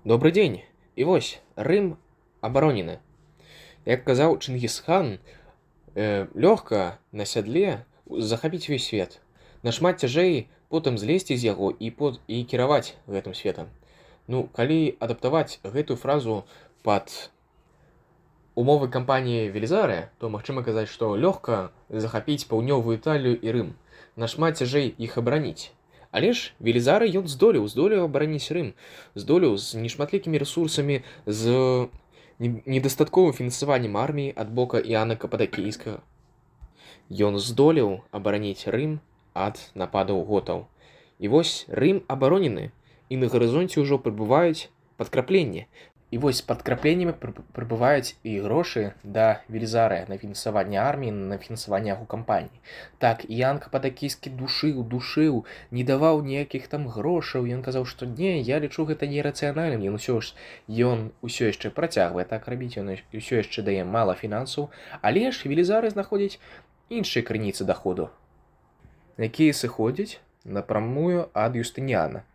Добрый дзень. І вось Рым абаронены. Як казаў Чынгісхан, лёгка на сядле захапіць увесь свет. Нашмат цяжэй потым злезці з яго і кіраваць гэтым светам. Ну, калі адаптаваць гэтую фразу пад умовы кампаніі Велізарыя, то магчыма казаць, што лёгка захапіць паўднёвую Італію і Рым. Нашмат цяжэй іх абараніць. Але ж Велізары ён здолеў абараніць Рым, здолеў з нешматлікімі рэсурсамі, з недастатковым фінансаваннем арміі ад бока Іана Кападакійскага. Ён здолеў абараніць Рым ад нападаў готаў. І вось Рым абаронены, і на гарызонце ўжо прыбываюць падкрапленні. І вось з падкрапленнямі прыбываюць і грошы да Велізарыя на фінансаванне арміі, на фінансаванне яго кампаніі. Так, Іан Кападакійскі душыў, не даваў ніякіх там грошаў. Ён казаў, што не, я лічу гэта нерацыянальным. Ён усё яшчэ працягвае так рабіць, ён усё яшчэ дае мала фінансаў, але ж Велізары знаходзяць іншыя крыніцы даходу, якія сыходзяць напрамую ад Юстыніяна.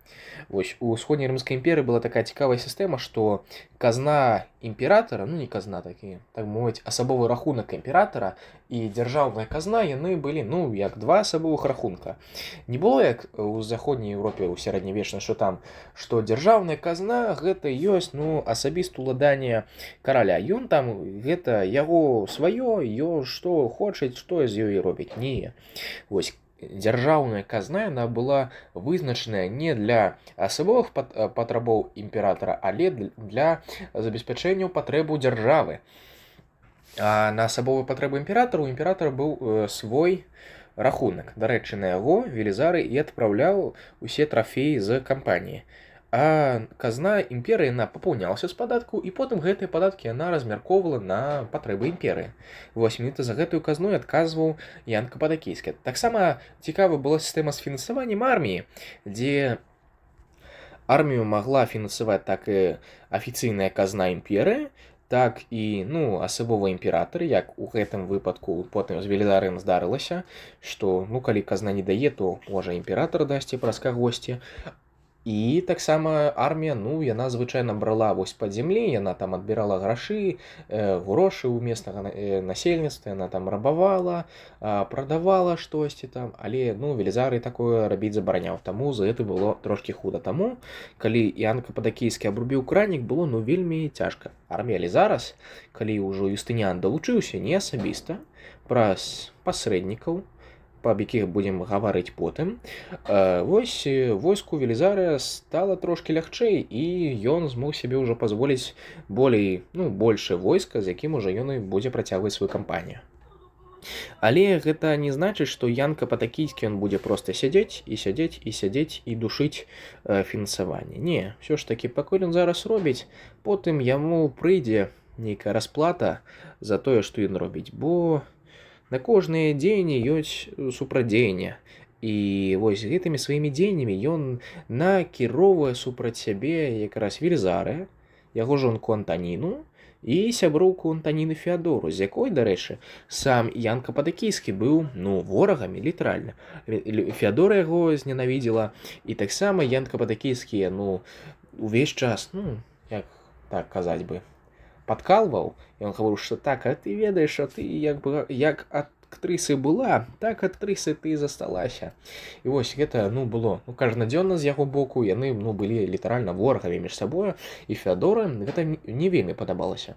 Вось у ўсходняй рымскай імперыі была такая цікавая сістэма, што казна імператара, ну не казна такі, так мовіць, асабовы рахунак імператара і дзяржаўная казна, яны былі, ну, як два асабовых рахунка. Не было як у заходняй Еўропе ў сярэднявечна, што дзяржаўная казна гэта ёсць, ну, асабіста ўладанне караля. Ён там гэта яго сваё, што хоча, што з ёй робіць. Не. Вось дзяржаўная казна, яна была вызначаная не для асабовых патрабоў імператара, але для забеспячэння патрэбаў дзяржавы. А на асабовыя патрэбы імператара у імператара быў свой рахунак. Дарэчы, на яго Велізары і адпраўляў усе трафеі з кампаніі. А казна імперыі, яна папаўнялася з падаткаў, і потым гэтыя падаткі яна размяркоўвала на патрэбы імперыі. Вось менавіта за гэтую казну адказваў Іан Кападакійскі. Таксама цікава была сістэма з фінансаваннем арміі, дзе армію магла фінансаваць так і афіцыйная казна імперыі, так і, ну, асабовыя імператары, як у гэтым выпадку потым з Велізарыем здарылася, што, ну, калі казна не дае, то можа імператар дасці праз кагосьці. І таксама армія, ну, яна звычайна брала вось пад зямлі, яна там адбірала грошы ў местнага насельніцтва, яна там рабавала, прадавала штосьці там, але, ну, Велізарый такое рабіць забараняў, таму за гэта было трошкі худа. Таму, калі Іан Кападакійскі абрубіў кранік, было, ну, вельмі цяжка. Армія, але зараз, калі ўжо Юстыніян далучыўся не асабіста, праз пасрэднікаў, аб якіх будзем гаварыць потым, вось войску Велізарыя стала трошкі лягчэй, і ён змог сябе ўжо пазволіць большае войска, з якім ужо ён і будзе працягваць сваю кампанію. Але гэта не значыць, што Іан Кападакійскі ён будзе проста сядзець і душыць фінансаванне. Не, ўсё ж такі, пакуль ён зараз робіць, потым яму прыйдзе нейкая расплата за тое, што ён робіць, бо на кожныя дзеянні ёсць супрадзеянне. І вось гэтымі сваімі дзеяннямі ён накіроўвае супраць сябе якраз Велізарыя, яго жонку Антаніну і сяброўку Антаніны Феадору, з якой, дарэчы, сам Іан Кападакійскі быў, ну, ворагамі, літаральна. Феадора яго зненавідзела, і таксама Іан Кападакійскі, ну, увесь час, ну, як так казаць бы, падкалваў, і ён гаварыў, што так, а ты ведаеш, а ты як актрысы была, так актрысы ты засталася. І вось гэта, ну, было, ну, каждадзённа з яго боку, яны, ну, былі літаральна ворагамі між сабою, і Феадора гэта не вельмі падабалася.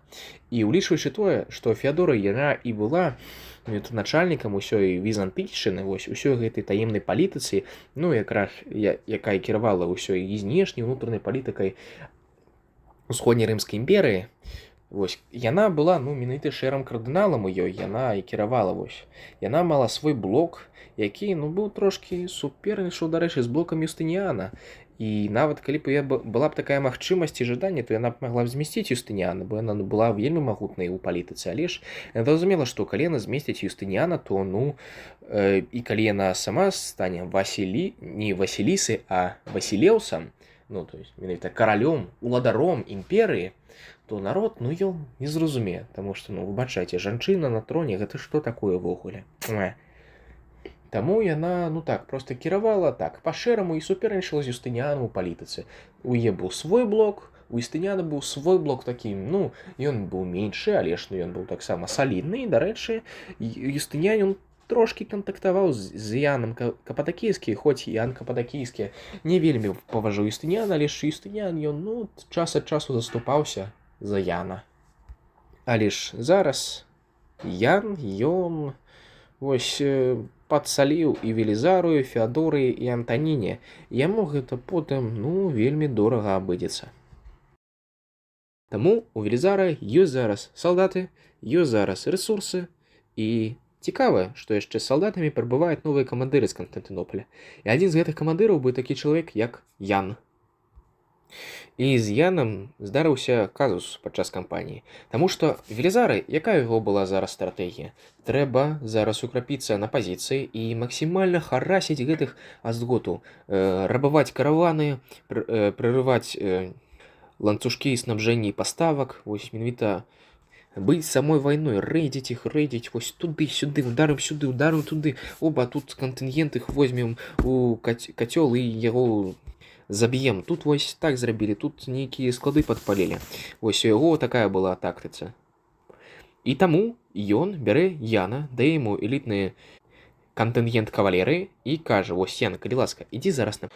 І улічваючы тое, што Феадора яна і была начальнікам усёй візантыйшчыны, вось усёй гэтай таемнай палітыцы, ну, якраз якая кіравала ўсёй і знешняй, унутранай палітыкай усходняй рымскай імперыі, вось, яна была, ну, менавіта шэрым кардыналам у ёй, яна і кіравала, вось. Яна мала свой блок, які, ну, быў трошкі супернічаў, дарэчы, з блокам Юстыніяна. І нават калі б была б такая магчымасць і жаданне, то яна б магла б змесціць Юстыніяна, бо яна была вельмі магутнай у палітыцы. Але ж яна зразумела, што калі яна змесціць Юстыніяна, то, ну, і калі яна сама стане не Васілісай, а Васілеўсам, ну, то есть менавіта каралём, уладаром імперыі, то народ, ну, ён не зразумее, таму што, ну, выбачайце, жанчына на троне, гэта што такое ўвогуле? Таму яна, ну так, проста кіравала так, па-шэраму і супернічала з Юстыніанам у палітыцы. У яе быў свой блок, У Істыняна быў свой блок такі, ну, ён быў меншы, але ж ён быў таксама салідны. І, дарэчы, Істынян ён трошкі кантактаваў з Янам Кападакійскі, хоць Ян Кападакійскі не вельмі паважаў Істыняна, але ж Істынян ён, ну, час ад часу заступаўся за Яна. Але ж зараз Ян, ён вось падсаліў і Велізарыю, Феадорыі і Антаніне. Яму гэта потым, ну, вельмі дорага абыдзецца. Таму у Велізара ёсць зараз салдаты, ёсць зараз рэсурсы, і цікава, што яшчэ з салдатамі прыбываюць новыя камандыры з Канстантынополя. І адзін з гэтых камандыраў быў такі чалавек, як Ян. І з Янам здарыўся казус падчас кампаніі. Таму што Велізары, якая яго была зараз стратэгія? Трэба зараз украпіцца на пазіцыі і максімальна харасіць гэтых аздготаў, рабаваць караваны, прырываць ланцужкі снабжэння і паставак, вось менавіта быць самой вайной, рэйдзіць іх, вось туды-сюды, ударым сюды, ударым туды, оба тут кантынгент іх возьмем у кацёл і яго заб'ем. Тут вось так зрабілі, тут нейкія склады падпалілі. Вось у яго такая была тактыка. І таму ён бярэ Яна, дае яму элітны кантынгент кавалерыі і кажа: вось, Ян, калі ласка, ідзі зараз на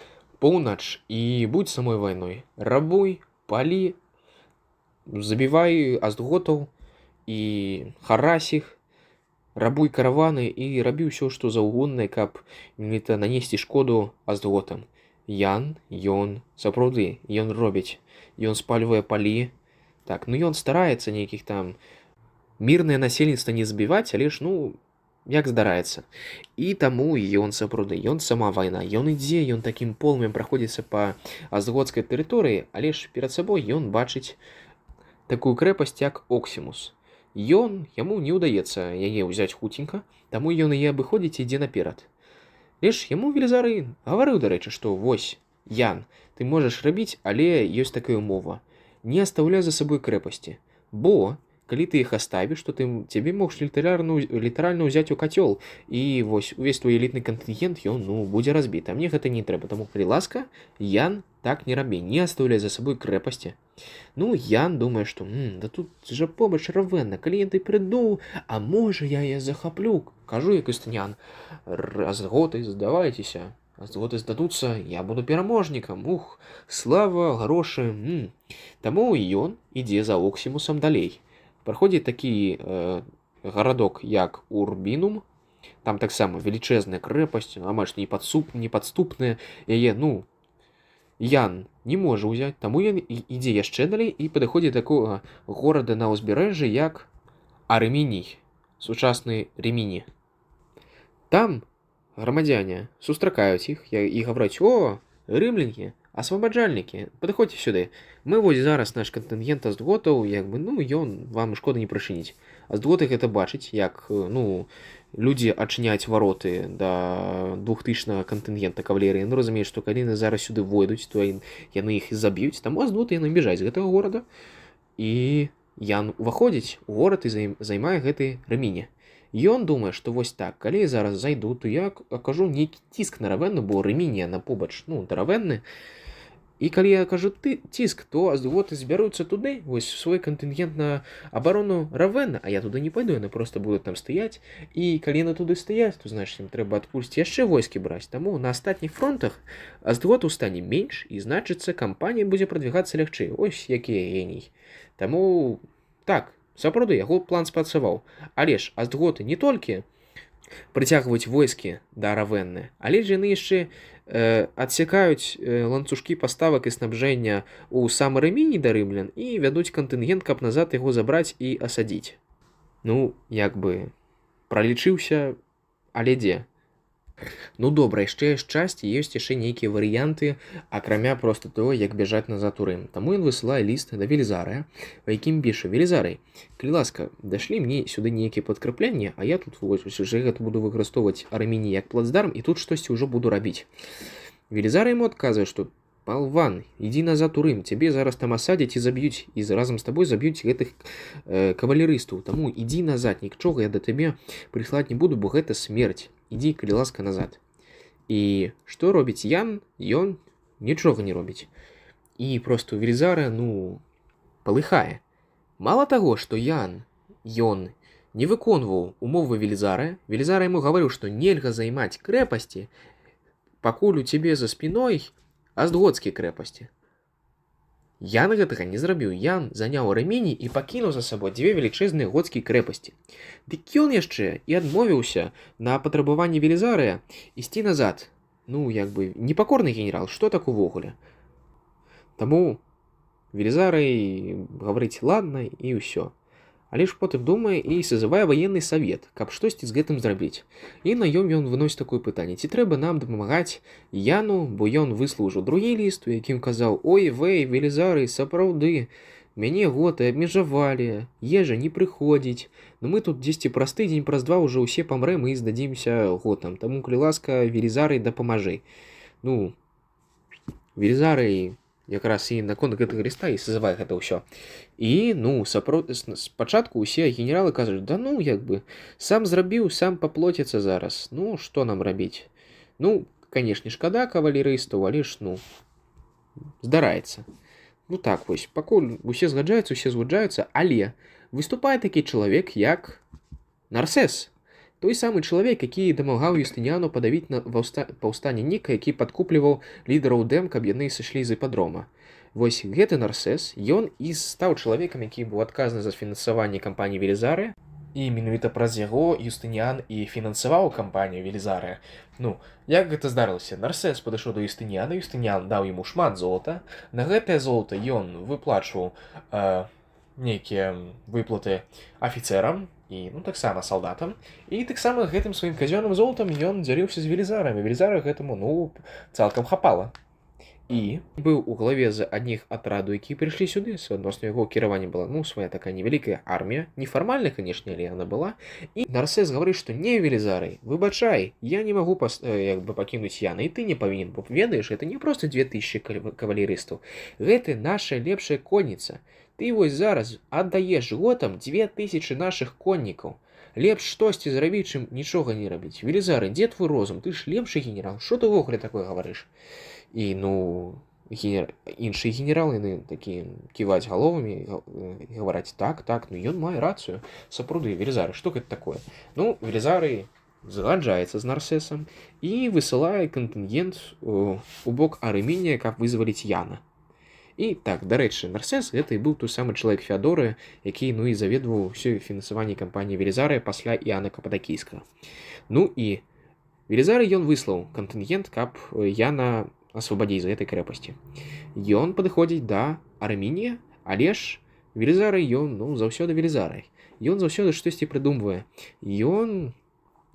поўнач і будь самой вайной. Рабуй, палі, забівай аздготаў і харась іх, рабуй караваны і рабі ўсё, што заўгодна, каб менавіта нанесці шкоду аздготам. Ян, ён сапраўды, ён робіць, ён спальвае палі. Так, ну ён стараецца нейкіх там мірнае насельніцтва не збіваць, але ж, ну, як здараецца. І таму ён сапраўды, ён сама вайна, ён ідзе, ён такім полымем праходзіцца па аздготскай тэрыторыі, але ж перад сабой ён бачыць такую крэпасць, як Оксімус. Яму не ўдаецца яе ўзяць хуценька, таму ён яе абыходзіць і ідзе наперад. Лишь яму Велізары гаварыў, дарэчы, што вось, Ян, ты можаш рабіць, але ёсць такая умова. Не оставляй за сабой крэпасці, бо калі ты іх аставіш, то цябе могуць літаральна ўзяць у кацёл, і вось увесь твой элітны кантынгент, ён, ну, будзе разбіт. А мне гэта не трэба, таму, калі ласка, Ян, так не рабі, не оставляй за сабой крэпасці. Ну, Ян думае, што, да тут жа побач Равенна, калі я ты прыду, а можа я яе захаплю. Кажу, як Істынян: аздготы, здавайцеся, аздготы здадуцца, я буду пераможнікам, слава, грошы. Таму ён ідзе за Оксімусам далей. Праходзіць такі гарадок, як Урбінум, там таксама велічэзная крэпасць, амаль што непадступная, яе, ну, Ян не можа ўзяць, таму ён ідзе яшчэ далей і падыходзіць да такога горада на ўзбярэжжы, як Арыміній, сучасны Ріміні. Там грамадзяне сустракаюць іх і гавораць: о, рымляне, асвабаджальнікі, падыходзьце сюды. Мы вось зараз наш кантынгент аздготаў, ну, ён вам шкоды не прычыніць. Аздготы гэта бачыць, як, ну, людзі адчыняюць вароты да 2000-го кантынгента кавалерыі. Ну, разумеюць, што калі яны зараз сюды войдуць, то яны іх заб'юць. Таму аздготы яны бяжаць з гэтага горада. І Ян уваходзіць у горад і займае гэты Рыміне. Ён думае, што вось так, калі я зараз зайду, то я акажу нейкі ціск на Равенну, бо Рыміне на побач, ну, да Равенны. І калі я акажу ціск, то аздготы збяруцца туды, вось свой кантынгент на абарону Равенна, а я туды не пайду, яны проста будуць там стаяць. І калі яны туды стаяць, то, значыць, ім трэба адпусціць яшчэ войскі браць. Таму на астатніх фронтах аздготаў стане менш, і, значыцца, кампанія будзе прадвігацца лягчэй. Ось якія геній. Таму, так, сапраўды, яго план спрацаваў. Але ж аздготы не толькі прыцягваюць войскі да Равенны, але ж яны яшчэ адсякаюць ланцужкі паставак і снабжэння ў сам Рыміні да рымлян і вядуць кантынгент, каб назад яго забраць і асадзіць. Ну, як бы, пралічыўся, але дзе? Ну, добра, яшчэ шчасце, ёсць яшчэ нейкія варыянты, акрамя проста того, як бяжаць назад у Рым. Таму ён высылае ліст да Велізарыя, у якім піша: Велізарый, калі ласка, дашлі мне сюды нейкія падкрэпленні, а я тут вось уже гэта буду выкарыстоўваць Арыміні як плацдарм, і тут штосьці ўжо буду рабіць. Велізарый яму адказвае, што: палван, ідзі назад у Рым, цябе зараз там асадзяць і заб'юць, і разам з табой заб'юць гэтых кавалерыстаў. Таму ідзі назад, нічога я да табе прыслаць не буду, бо гэта смерць. Ідзі, калі ласка, назад. І што робіць Ян? Ён нічога не робіць. і просто Велізара, ну, палыхае. Мало таго, што ён не выконваў умовы Велізара, Велізара яму гаварыў, што нельга займаць крэпасці, пакуль у цябе за спіной астготскія крэпасці. Ян гэтага не зрабіў. Ян заняў Рымені і пакінуў за сабой дзве велічэзныя гоцкія крэпасці. Дык ён яшчэ і адмовіўся на патрабаванне Велізарыя ісці назад. Ну, як бы, непакорны генерал, што так увогуле? Таму Велізарый гаварыць ладна і ўсё. Але ж потым думае і сазывае ваенны савет, каб штосьці з гэтым зрабіць. І на ём ён выносіць такое пытанне: ці трэба нам дапамагаць Яну, бо ён выслужыў другі ліст, у якім казаў: «Ой, вэй, Велізары, сапраўды, мяне готы абмежавалі, ежа не прыходзіць, но мы тут дзесьці праз тыдзень, праз два ўжо ўсе памрэм і здадзімся готам, таму, калі ласка, Велізары, дапамажы». Ну, Велізары якраз і наконт гэтага ліста і сазывае гэта ўсё. І, ну, спачатку ўсе генералы кажуць: «Да ну, як бы, сам зрабіў, сам паплоціцца зараз. Ну, што нам рабіць?» Ну, канешне, шкада кавалерыстаў, але ж, ну, здараецца. Ну так вось, пакуль усе згаджаюцца, але выступае такі чалавек, як Нарсес. Той самы чалавек, які дамагаў Юстыніяну падавіць на паўстанне Ніка, які падкупліваў лідараў дэм, каб яны сышлі з іпадрома. Вось гэты Нарсес, ён і стаў чалавекам, які быў адказны за фінансаванне кампаніі Велізары, і менавіта праз яго Юстыніян і фінансаваў кампанію Велізары. Ну, як гэта здарылася? Нарсес падышоў да Юстыніяна, Юстыніян даў яму шмат золата, на гэтае золата ён выплачваў нейкія выплаты афіцэрам, і, ну, таксама салдатам, і таксама гэтым сваім казённым золатам ён дзяліўся з Велізарам, і Велізара гэтаму, ну, цалкам хапала. І быў у главе з адних атраду, які прыйшлі сюды, суадносна яго кіравання была, ну, свая такая невялікая армія, нефармальная, канешне, але яна была, і Нарсес гаварыць, што не, Велізарый, выбачай, я не магу як бы пакінуць Яна, і ты не павінен, бо ведаеш, гэта не проста 2000 кавалерыстаў, гэта наша лепшая конніца. Ты вось зараз аддаеш готам 2000 нашых коннікаў. Лепш штосьці зрабіць, чым нічога не рабіць. Велізары, дзе твой розум? Ты ж лепшы генерал. Што ты ўвогуле такое гаварыш? І, ну, іншыя генералы, яны такі ківаць галовамі і гавараць: так, ну ён мае рацыю. Сапраўды, Велізары, што гэта такое? Ну, Велізары згаджаецца з Нарсесам і высылае кантынгент у бок Арымінія, каб вызваліць Яна. І так, дарэчы, Нарсес гэта і быў той самы чалавек Феадоры, які, ну, і заведваў ўсё фінансаванне кампаніі Велізары пасля Іана Кападакійскага. Ну і Велізары ён выслаў кантынгент, каб Яна асвабадзіць з гэтай крэпасці. Ён падыходзіць да Арымінія, але ж Велізары ён, ну, заўсёды Велізарай. Ён заўсёды штосьці прыдумвае. Ён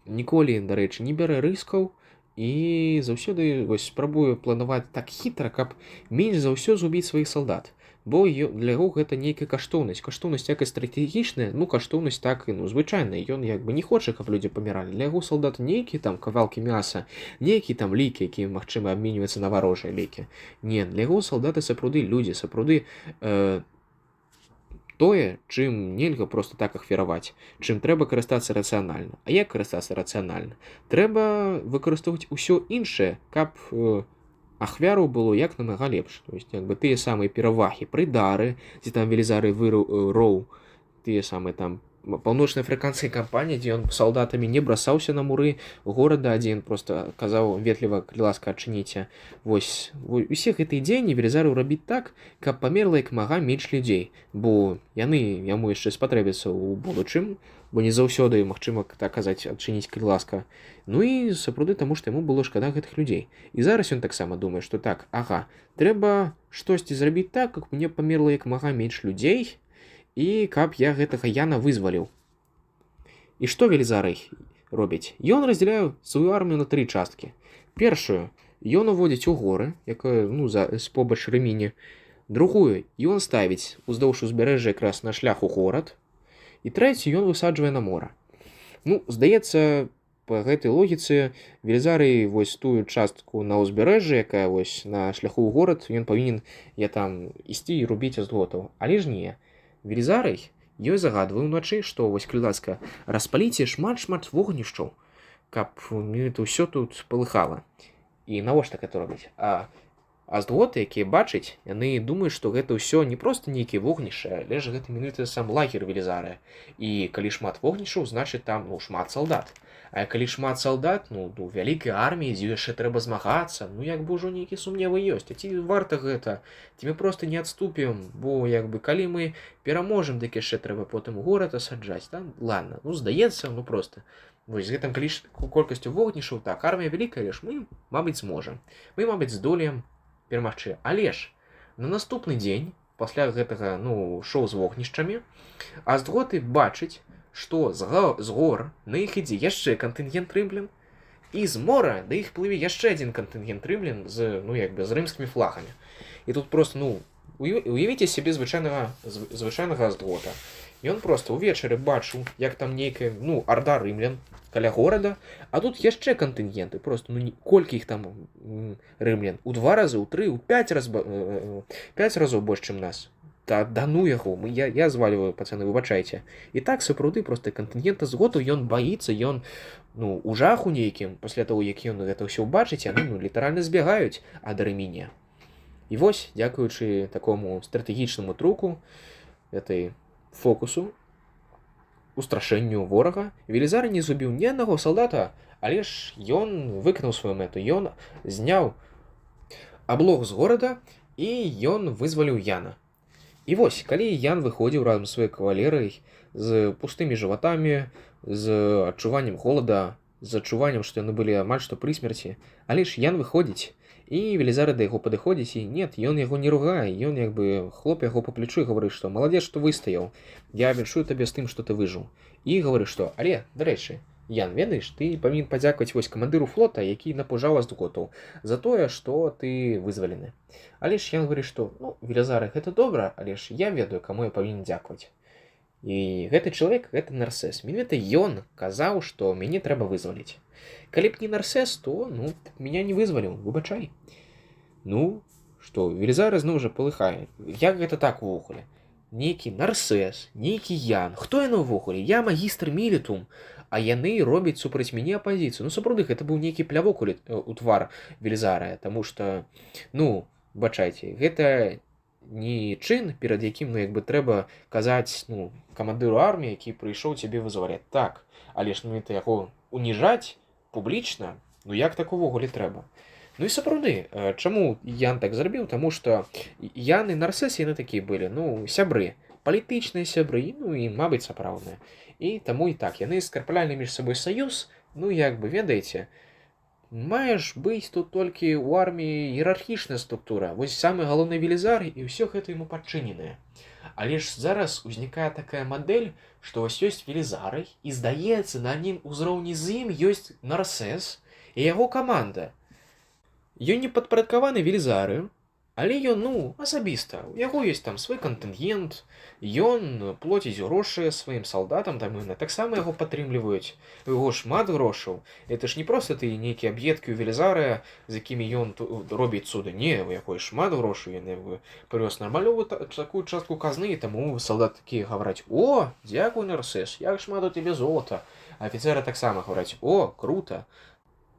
ніколі, дарэчы, не бярэ рыскаў, і заўсёды вось спрабую планаваць так хітра, каб менш за ўсё згубіць сваіх салдат. Бо для яго гэта нейкая каштоўнасць. Каштоўнасць як і стратэгічная, ну, каштоўнасць так і, ну, звычайная. Ён як бы не хоча, каб людзі паміралі. Для яго салдат нейкі там кавалкі мяса, нейкі там лікі, які, магчыма, абменьваюцца на варожыя лікі. Не, для яго салдаты сапраўды людзі, сапраўды тое, чым нельга проста так ахвяраваць, чым трэба карыстацца рацыянальна. А як карыстацца рацыянальна? Трэба выкарыстоўваць усё іншае, каб ахвяру было як намага лепш. То есть, як бы, тыя самыя перавагі, прыдары, дзе там Велізары роў, тыя самыя там паўночна-афрыканская кампанія, дзе ён салдатамі не брасаўся на муры горада, дзе ён проста казаў ветліва: калі ласка, адчыніце. Вось усе гэтыя дзеянні Велізару рабіць так, каб памерла як мага менш людзей, бо яны яму яшчэ спатрэбяцца ў будучым, бо не заўсёды магчыма, так казаць, адчыніць, калі ласка. Ну і сапраўды таму, што яму было шкада гэтых людзей. І зараз ён таксама думае, што так, ага, трэба штосьці зрабіць так, каб мне памерла як мага менш людзей, і каб я гэтага Яна вызваліў. І што Велізарый робіць? Ён раздзяляе сваю армію на 3 часткі. Першую ён уводзіць у горы, якая, ну, побач Рыміні. Другую ён ставіць уздоўж узбярэжжа якраз на шлях у горад. І трэцю ён высаджвае на мора. Ну, здаецца, па гэтай логіцы Велізарый вось тую частку на ўзбярэжжы, якая вось на шляху ў горад, ён павінен там ісці і рубіць астготаў. Але ж не. Велізарый ёй загадвае ўначы, што вось, калі ласка, распаліце шмат вогнішчаў, каб это ўсё тут палыхала. І навошта гэта робіць? А Аздготы, якія бачаць, яны думаюць, што гэта ўсё не проста нейкія вогнішчы, але ж гэта менавіта сам лагер Велізарыя. І калі шмат вогнішчаў, значыць там шмат салдат. А калі шмат салдат, вялікай арміі, дзе яшчэ трэба змагацца, як бы ўжо нейкія сумневы ёсць. А ці варта гэта? Ці мы проста не адступім, бо калі мы пераможам, дык яшчэ трэба потым горад асаджаць. Ладно, здаецца, проста. Вось з гэтым колькасцю вогнішчаў, так, армія вялікая, але ж мы, мабыць, зможам. Мы, мабыць, здолеем перамагчы. Але ж на наступны дзень, пасля гэтага шоу з вогнішчамі, Аздготы бачаць, што з гор на іх ідзе яшчэ кантынгент рымлян, і з мора да іх плыве яшчэ адзін кантынгент рымлян з рымскімі флагамі. І тут проста, уявіце сябе звычайнага Аздгота. Ён проста ўвечары бачыў, як там нейкая, арда рымлян каля горада, а тут яшчэ кантынгенты, просто, колькі іх там рымлян? У 2 разы, у 3, у 5 разоў больш, чым нас. Да ну яго, я звальваю, пацаны, выбачайце. І так, сапраўды, проста кантынгент Аздготаў, ён баіцца, ён, у жаху нейкім, пасля таго, як ён гэта ўсё ўбачыць, яны, літаральна збягаюць ад Рымінія. І вось, дзякуючы такому стратэгічнаму труку, этой фокусу, устрашэнню ворага, Велізарый не зубіў ні аднаго салдата, але ж ён выканаў сваю мэту. Ён зняў аблог з горада, і ён вызваліў Яна. І вось, калі Ян выходзіў разам з сваёй кавалерыяй, з пустымі жыватамі, з адчуваннем холада, з адчуваннем, што яны былі амаль што пры смерці, але ж Ян выходзіць, і Велізарый да яго падыходзіць, і нет, ён яго не ругае, ён хлоп яго па плечу і гаварыць, што маладзец, што выстаяў, я віншую табе з тым, што ты выжыў. І гаварыць, што, але, дарэчы, Ян, ведаеш, ты павінен падзякаваць вось камандыру флота, які напужаў Аздготаў, за тое, што ты вызвалены. Але ж Ян гаварыць, што, Велізарый, гэта добра, але ж я ведаю, каму я павінен дзякаваць. І гэты чалавек, гэта Нарсес. Менавіта ён казаў, што мяне трэба вызваліць. Калі б не Нарсес, то, меня не вызваліў, выбачай. Што, Велізарый зноў жа палыхае. Як гэта так увогуле? Нейкі Нарсес, нейкі Ян. Хто яны ўвогуле? Я магістр Мілітум, а яны робяць супраць мяне апазіцыю. Сапраўды, гэта быў нейкі плявок у твар Велізарыя, таму што, бачайце, гэта не чын, перад якім, трэба казаць, камандыру арміі, які прыйшоў цябе вызваляць. Так, але ж яго уніжаць публічна, як так увогуле трэба? І сапраўды, чаму Ян так зрабіў? Таму што Ян і Нарсес, яны такія былі, сябры, палітычныя сябры, і, мабыць, сапраўдныя. І таму і так, яны скарплялі між сабой саюз, ведаеце, маеш быць тут толькі ў арміі іерархічная структура, вось самы галоўны Велізарый, і ўсё гэта яму падчыненае. Але ж зараз узнікае такая мадэль, што вось ёсць Велізарый, і здаецца, на адным узроўні з ім ёсць Нарсес і яго каманда. Ён не падпарадкаваны Велізарыю, але ён, асабіста, у яго ёсць там свой кантынгент, ён плоціць грошы сваім салдатам, там яны таксама яго падтрымліваюць, у яго шмат грошаў. Это ж не проста ты нейкія аб'едкі ў Велізарыя, з якімі ён робіць цуды. Не, у яго шмат грошаў, ён прывёз нармалёвую такую частку казны, і таму салдат такія гавараць: «О, дзякуй, Нарсес, як шмат у тебе золота!» А афіцэры таксама гавараць: «О, круто!»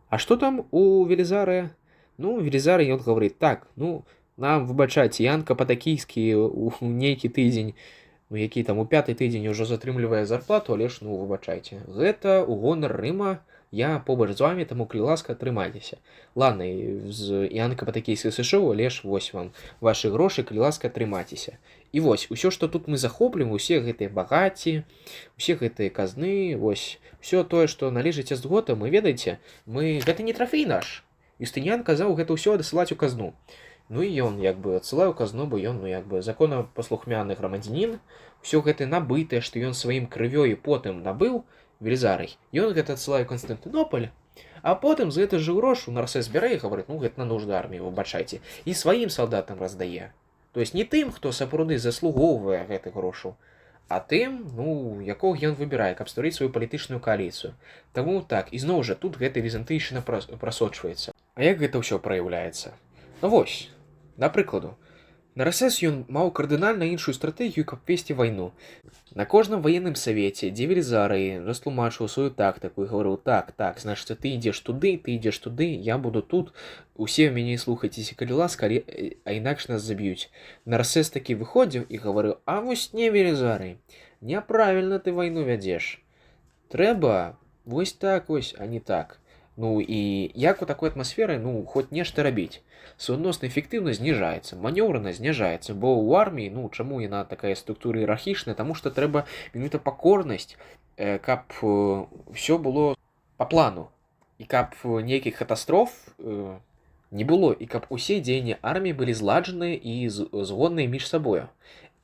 А што там у Велізарыя? Велізарый, ён гаварыць: «Так, нам, выбачайце, Ян Каппадакійскі у нейкі тыдзень, які там у 5-й тыдзень ўжо затрымлівае зарплату, але ж, выбачайце, гэта ў гонар Рыма, я побач з вамі, таму, калі ласка, трымайцеся. Ладно, з Ян Каппадакійскі сышоў, але ж вось вам вашы грошы, калі ласка, трымайцеся». І вось, усё, што тут мы захоплім, усе гэтыя багацці, усе гэтыя казны, вось, усё тое, што належыць Аздготам, вы ведаеце, гэта не трафей наш. Юстыніян казаў гэта ўсё адсылаць у казну. І ён, адсылае ў казну, бо ён, законапаслухмяны грамадзянін, усё гэта набытае, што ён сваім крывёй і потым набыў, Велізарый, ён гэта адсылае ў Канстантынополь, а потым за гэта ж грош у Нарсес бярэ і гаварыць: гэта на нужды арміі, выбачайце, і сваім салдатам раздае. То есть не тым, хто сапраўды заслугоўвае гэтых грошаў, а тым, якога ён выбірае, каб стварыць сваю палітычную кааліцыю. Таму так, і зноў жа, тут гэта візантыйшчына прасочваецца. А як гэта ўсё праяўляецца? Вось, да прыкладу, Нарасэс ён маў кардынальна іншую стратэгію, каб весці вайну. На кожным военным савеце, дзе Велізарый растлумачваў сваю тактыку і гаварыў: так, значыцца, ты ідзеш туды, я буду тут, усе мяне слухайцеся, калі ласка, а інакш нас заб'юць. Нарасэс такі выходзіў і гаварыў: а вось не, Велізарый, няправільна ты вайну вядзеш. Трэба вось так вось, а не так. Ну і як у такой атмасферы, ну, хоць нешта рабіць. Суадносная эфектыўнасць зніжаецца, манеўранасць зніжаецца, бо ў арміі, ну, чаму яна такая структура іерархічная, таму што трэба менавіта пакорнасць, каб ўсё было па плану, і каб нейкіх катастроф не было, і каб усе дзеянні арміі былі зладжаныя і згодныя між сабою.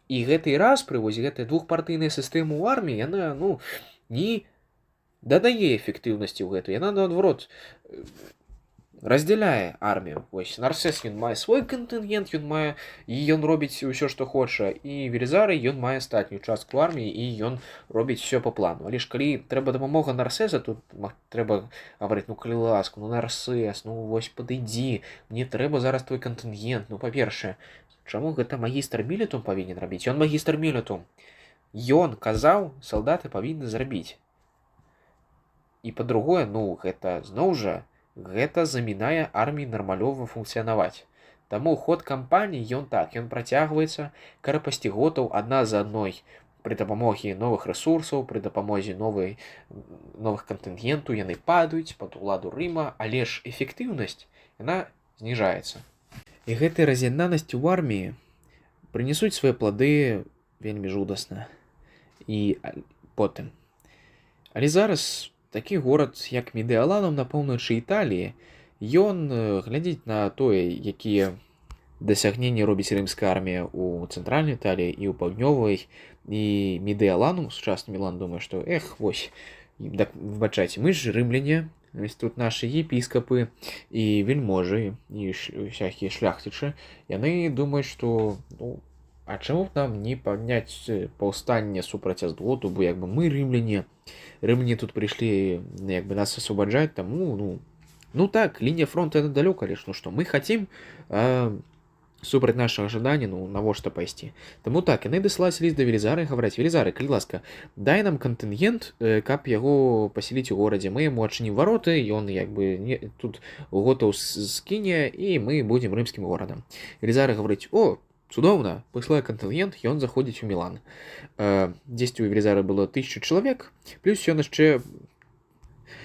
І гэты раз прывозь, гэтая двухпартыйная сістэма ў арміі, яна, ну, не дадае эфектыўнасці ў гэту, яна, наадварот, раздзяляе армію. Вось Нарсэс ён мае свой кантынгент, ён мае, і ён робіць усё, што хоча, і Велізарый ён мае астатнюю частку арміі, і ён робіць усё па плану. Але ж калі трэба дапамога Нарсэса, тут трэба гаварыць: ну, калі ласка, ну, Нарсэс, ну, вось падыдзі, мне трэба зараз твой кантынгент. Ну, па-першае, чаму гэта магістр Мілітум павінен рабіць? Ён магістр Мілітум. Ён казаў, салдаты павінны зрабіць. І па-другое, ну, гэта, зноў жа, гэта замінае арміі нармалёва функцыянаваць. Таму ход кампаніі, ён працягваецца, крапасціготаў адна за адной пры дапамозе новых рэсурсаў, пры дапамозе новых кантынгенту, яны падаюць пад уладу Рыма, але ж эфектыўнасць, яна зніжаецца. І гэтая раз'яднанасць у арміі прынесуць свае плады вельмі жудасна. І потым. Але зараз такі горад, як Медыаланум на поўначы Італіі, ён глядзіць на тое, якія дасягненні робіць рымская армія ў цэнтральнай Італіі і ў паўднёвай, і Медыаланум, сучасны Мілан, думае, што вось, выбачайце, мы ж рымляне, вось тут нашы епіскапы і вельможы, і всякія шляхцічы, яны думаюць, што, ну, а чаму б нам не падняць паўстанне супраць Аздготу, бо як бы мы рымляне тут прыйшлі як бы нас асвабаджаць, таму, ну так, лінія фронта яна далёка, але ж, ну што, мы хацім супраць нашага жадання, ну, навошта пайсці. Таму так, яны дасылаюць ліст да Велізарыя, гавараць: Велізарый, калі ласка, дай нам кантынгент, каб яго паселіць у горадзе, мы яму адчынім вароты, ён як бы тут готаў скіне, і мы будзем рымскім горадам. Велізарый гаварыць: о, цудоўна, прыслае кантынгент, ён заходзіць у Мілан. Дзесьці у Велізарыя было 1000 чалавек, плюс ён яшчэ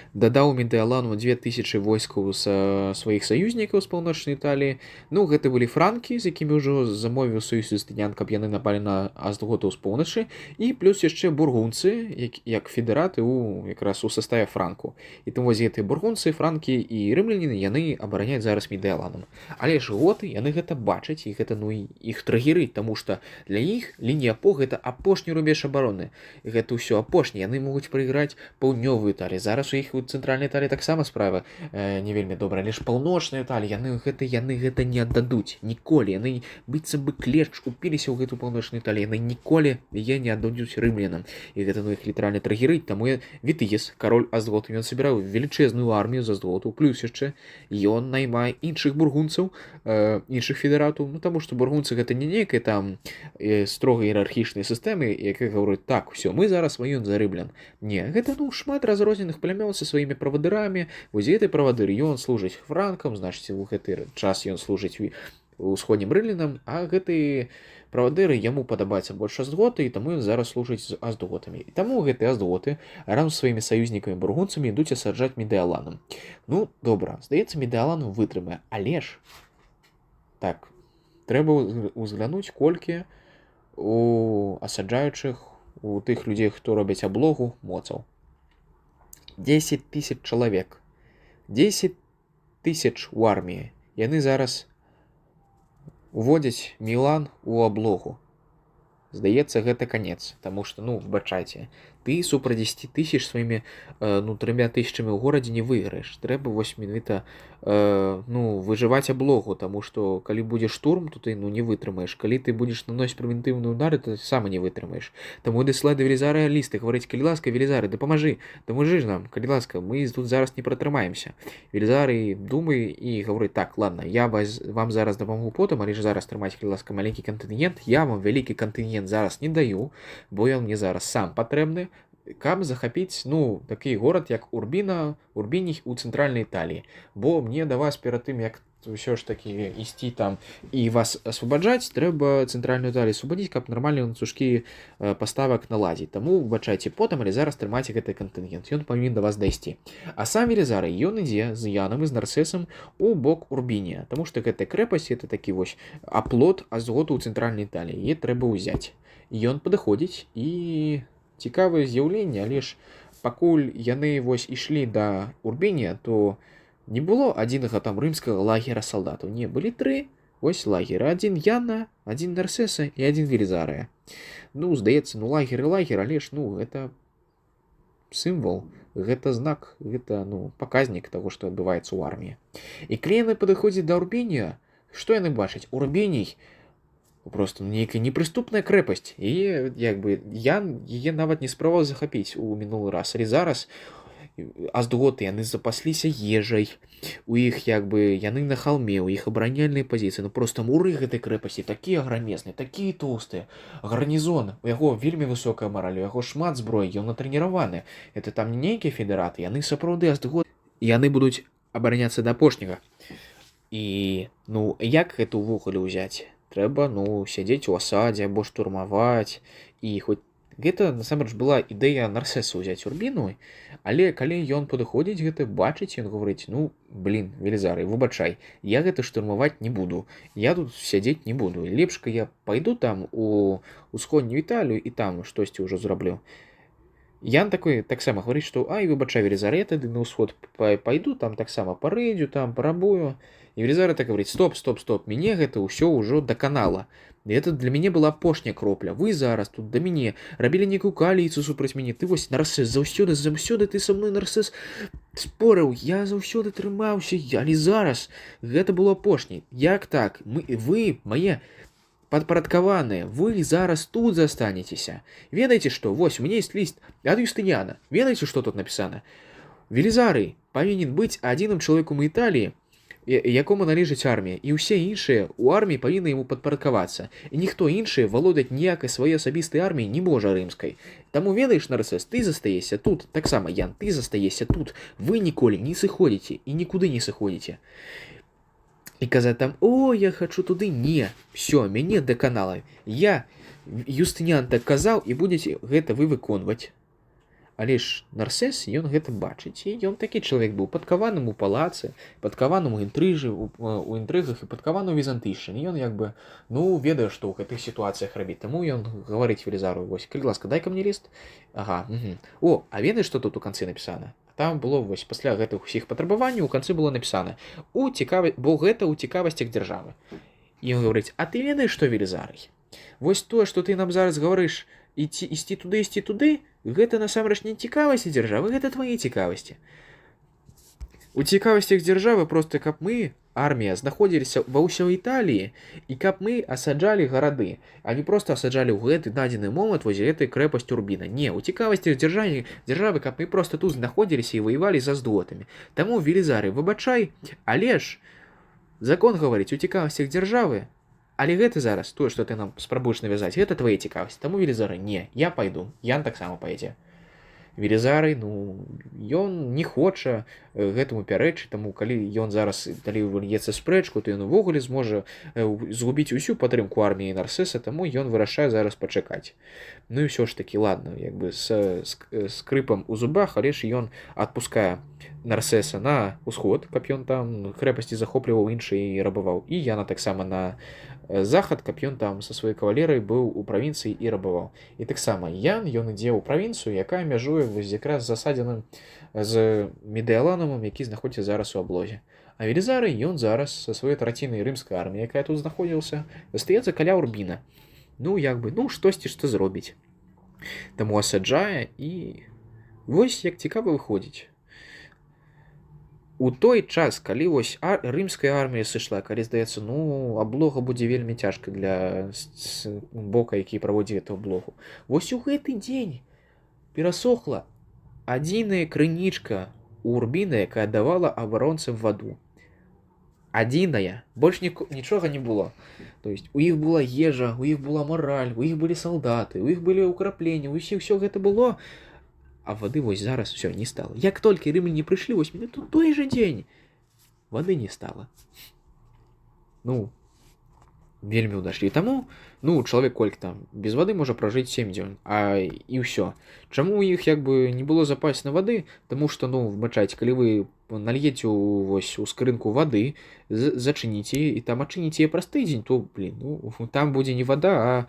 дадаў Медыалану 2000 войскаў са сваіх саюзнікаў з паўночнай Італіі. Ну, гэта былі франкі, з якімі ўжо замовіў саюз юстыніян, каб яны напалі на Аздготаў з поўначы, і плюс яшчэ бургунцы, як федэраты якраз у саставе франку. І там вось гэтыя бургунцы, франкі і рымляніны, яны абараняюць зараз Медыаланум. Але ж готы, яны гэта бачаць, і гэта, ну, іх трагерыць, таму што для іх лінія По гэта апошні рубеж абароны. Гэта ўсё апошні, яны могуць прайграць паўднёвую Італію. Зараз у іх у цэнтральнай Італіі таксама справа не вельмі добра, але ж паўночная Італія, яны гэта не аддадуць ніколі. Яны быццам бы клешч упіліся ў гэту паўночную Італію, яны ніколі яе не аддадуць рымлянам. І гэта, ну, іх літаральна трагерыць, таму Вітыес, кароль Аздготу, ён сабіраў велічэзную армію з Аздготу, плюс яшчэ ён наймае іншых бургунцаў, іншых федэратаў, ну, таму што бургунцы гэта не нейкая там строга іерархічнай сістэмы, якая гаворыць: так, все, мы зараз ваюем за рымлян. Не, гэта, ну, шмат разрозненых плямён са сваімі правадырамі. Вось гэты правадыр, ён служыць франкам, значыць, у гэты час ён служыць усходнім рымлянам, а гэты правадыры яму падабаецца больш Аздготы, і таму ён зараз служыць з Аздготамі. І таму гэтыя Аздготы разам з сваімі саюзнікамі бургунцамі ідуць асаджаць Медыаланум. Ну, добра, здаецца, Медыаланум вытрымае, але ж так, трэба ўзглянуць, колькі у асаджаючых, у тых людзей, хто робяць аблогу, моцаў. 10 000 чалавек. 10 000 у арміі. Яны зараз уводзяць Мілан у аблогу. Здаецца, гэта канец, таму што, ну, выбачайце, ты супраць 10 тысяч сваімі ну 3000 ў горадзе не выйграеш. Трэба вось менавіта ну выжываць аблогу, таму што калі будзе штурм, то ты ну не вытрымаеш. Калі ты будзеш наносіць прэвентыўныя ўдары, то ты сам не вытрымаеш. Таму даслаць да Велізара лісты, гаварыць: калі ласка, Велізары, дапамажы, дапамажы ж нам, калі ласка, мы тут зараз не пратрымаемся. Велізары думае і гаворыць: так, ладно, я вам зараз дапамогу потым, але ж зараз трымаць, калі ласка, маленькі кантынгент, я вам вялікі кантынгент зараз не даю, бо ён мне зараз сам патрэбны, каб захапіць ну такі горад як Урбіній у цэнтральнай Італіі, бо мне да вас перад тым як ўсё ж такі ісці там і вас асвабаджаць, трэба цэнтральную Італію асвабадзіць, каб нармальныя ланцужкі паставак наладзіць. Таму выбачайце потым, але зараз трымайце гэты кантынгент, ён павінен да вас дайсці. А сам Велізары ён ідзе з Янам і з Нарсесам у бок Урбінія, таму што гэтая крэпасць это такі вось аплот азготу ў цэнтральнай Італіі, яе трэба ўзяць. Ён падыходзіць і цікавае з'яўленне, але ж пакуль яны вось ішлі да Урбінія, то не было адзінага там рымскага лагера салдатаў. Не, былі 3 вось лагеры. Адзін Яна, адзін Нарсеса і адзін Велізарыя. Ну, здаецца, ну лагер і лагер, але ж ну гэта сімвол, гэта знак, гэта ну паказнік таго, што адбываецца ў арміі. І калі яны падыходзяць да Урбінія, што яны бачаць? Урбіній просто нейкая непрыступная крэпасць, і як бы яе нават не спрабаваў захапіць у мінулы раз, але зараз аздготы яны запасліся ежай, у іх як бы яны на халме, у іх абараняльныя пазіцыі, ну просто муры гэтай крэпасці такія грамезныя, такія тоўстыя, гарнізон, у яго вельмі высокая мараль, у яго шмат зброі, ён натрэніраваны, это там не нейкія федэраты, яны сапраўды аздготы, яны будуць абараняцца да апошняга. І ну як гэта ўвогуле ўзяць? Трэба ну сядзець у асадзе або штурмаваць, і хоць гэта насамрэч была ідэя Нарсеса ўзяць Урбіну, але калі ён падыходзіць гэта бачыць, ён гаворыць: ну блин, Велізары, выбачай, я гэта штурмаваць не буду, я тут сядзець не буду, лепш-ка я пайду там у усходнюю Італію і там штосьці ўжо зраблю. Ян такой таксама гаворыць, што ай, выбачай, Велізары, я тады на ўсход пайду, там таксама парэдзю, там парабую. І Велізары так гаворыць: стоп, мяне гэта ўсё ўжо даканала. І это для мяне была апошняя кропля. Вы зараз тут да мяне рабілі нейкую кааліцыю супраць мяне. Ты вось Нарсес, заўсёды ты са мной, Нарсес, спорыў, я заўсёды трымаўся, але зараз гэта было апошняй. Як так? Вы мае падпарадкаваныя, вы зараз тут застанецеся. Ведаеце што? Вось у мяне ёсць ліст ад Юстыніяна. Ведаеце, што тут напісана? Велізары павінен быць адзіным чалавекам у Італіі, якому належыць армія, і ўсе іншыя ў арміі павінны яму падпарадкавацца, і ніхто іншы валодаць ніякай сваёй асабістай арміяй не можа рымскай. Таму ведаеш, Нарсес, ты застаешся тут, таксама Ян, ты застаешся тут, вы ніколі не сыходзіце і нікуды не сыходзіце. І казаць там: о, я хачу туды, не, все, мяне даканала, я Юстыніян так казаў, і будзеце гэта вы выконваць. Але ж Нарсес, ён гэта бачыць, і ён такі чалавек быў падкаваным у палацы, падкаваным у інтрыгах і падкаваным у візантыйшчыне. Ён як бы, ну, ведае, што ў гэтых сітуацыях рабіць. Таму ён гаворыць Велізару: вось, калі ласка, дай-ка мне ліст. Ага, О, а ведаеш, што тут у канцы напісана? Там было вось пасля гэтых усіх патрабаванняў у канцы было напісана: бо гэта ў цікавасцях дзяржавы. І ён гаворыць: а ты ведаеш, што, Велізарый? Вось тое, што ты нам зараз гаворыш, ісці туды, гэта насамрэч не цікавасці дзяржавы, гэта твае цікавасці. У цікавасцях дзяржавы проста, каб мы, армія, знаходзіліся ва ўсёй Італіі, і каб мы асаджалі гарады, а не проста асаджалі ў гэты дадзены момант вось гэтай крэпасць Урбіна. Не, у цікавасцях дзяржавы, каб мы проста тут знаходзіліся і ваявалі за здотамі. Таму, Велізары, выбачай, але ж закон гаворыць у цікавасцях дзяржавы. Але гэта зараз, тое, што ты нам спрабуеш навязаць, гэта твае цікавасці. Таму, Велізары, не, я пайду, Ян таксама паедзе. Велізары, ну, ён не хоча гэтаму пярэчыць, таму калі ён зараз далей выльецца спрэчку, то ён увогуле зможа згубіць усю падтрымку арміі Нарсеса, таму ён вырашае зараз пачакаць. Ну і ўсё ж такі, ладно, як бы з скрыпам у зубах, але ж ён адпускае Нарсеса на ўсход, каб ён там крэпасці захопліваў, іншыя і рабаваў. І Яна таксама на захад, каб ён там са сваёй кавалерыяй быў у правінцыі і рабаваў. І таксама ён ідзе ў правінцыю, якая мяжуе вось якраз засадзеным з Медыяланумам, які знаходзіцца зараз у аблозе. А Велізары, ён зараз са сваёй трацінай рымскай арміяй, якая тут знаходзілася, застаецца каля Урбіна. Ну, як бы, ну, штосьці што зробіць. Таму асаджае, і вось як цікава выходзіць. У той час, калі вось рымская армія сышла, калі здаецца, ну, аблога будзе вельмі цяжка для бока, які праводзіць эту аблогу. Вось у гэты дзень перасохла адзіная крынічка у Урбіна, якая давала абаронцам ваду. Адзіная, больш нічога не было. То есть у іх была ежа, у іх была мараль, у іх былі салдаты, у іх былі ўкрапленні, у іх ўсё гэта было. А вады вось зараз все не стало. Як толькі рымляне прыйшлі, вось менавіта той жа дзень вады не стала. Ну, вельмі ўдачлі. Таму, ну, чалавек колькі там без вады можа пражыць 7 дзён, а і ўсё. Чаму у іх як бы не было запасна вады? Таму што, ну, выбачайце, калі вы нальеце вось у скрынку вады, зачыніце і там адчыніце праз тыдзень, то, блин, ну, там будзе не вада, а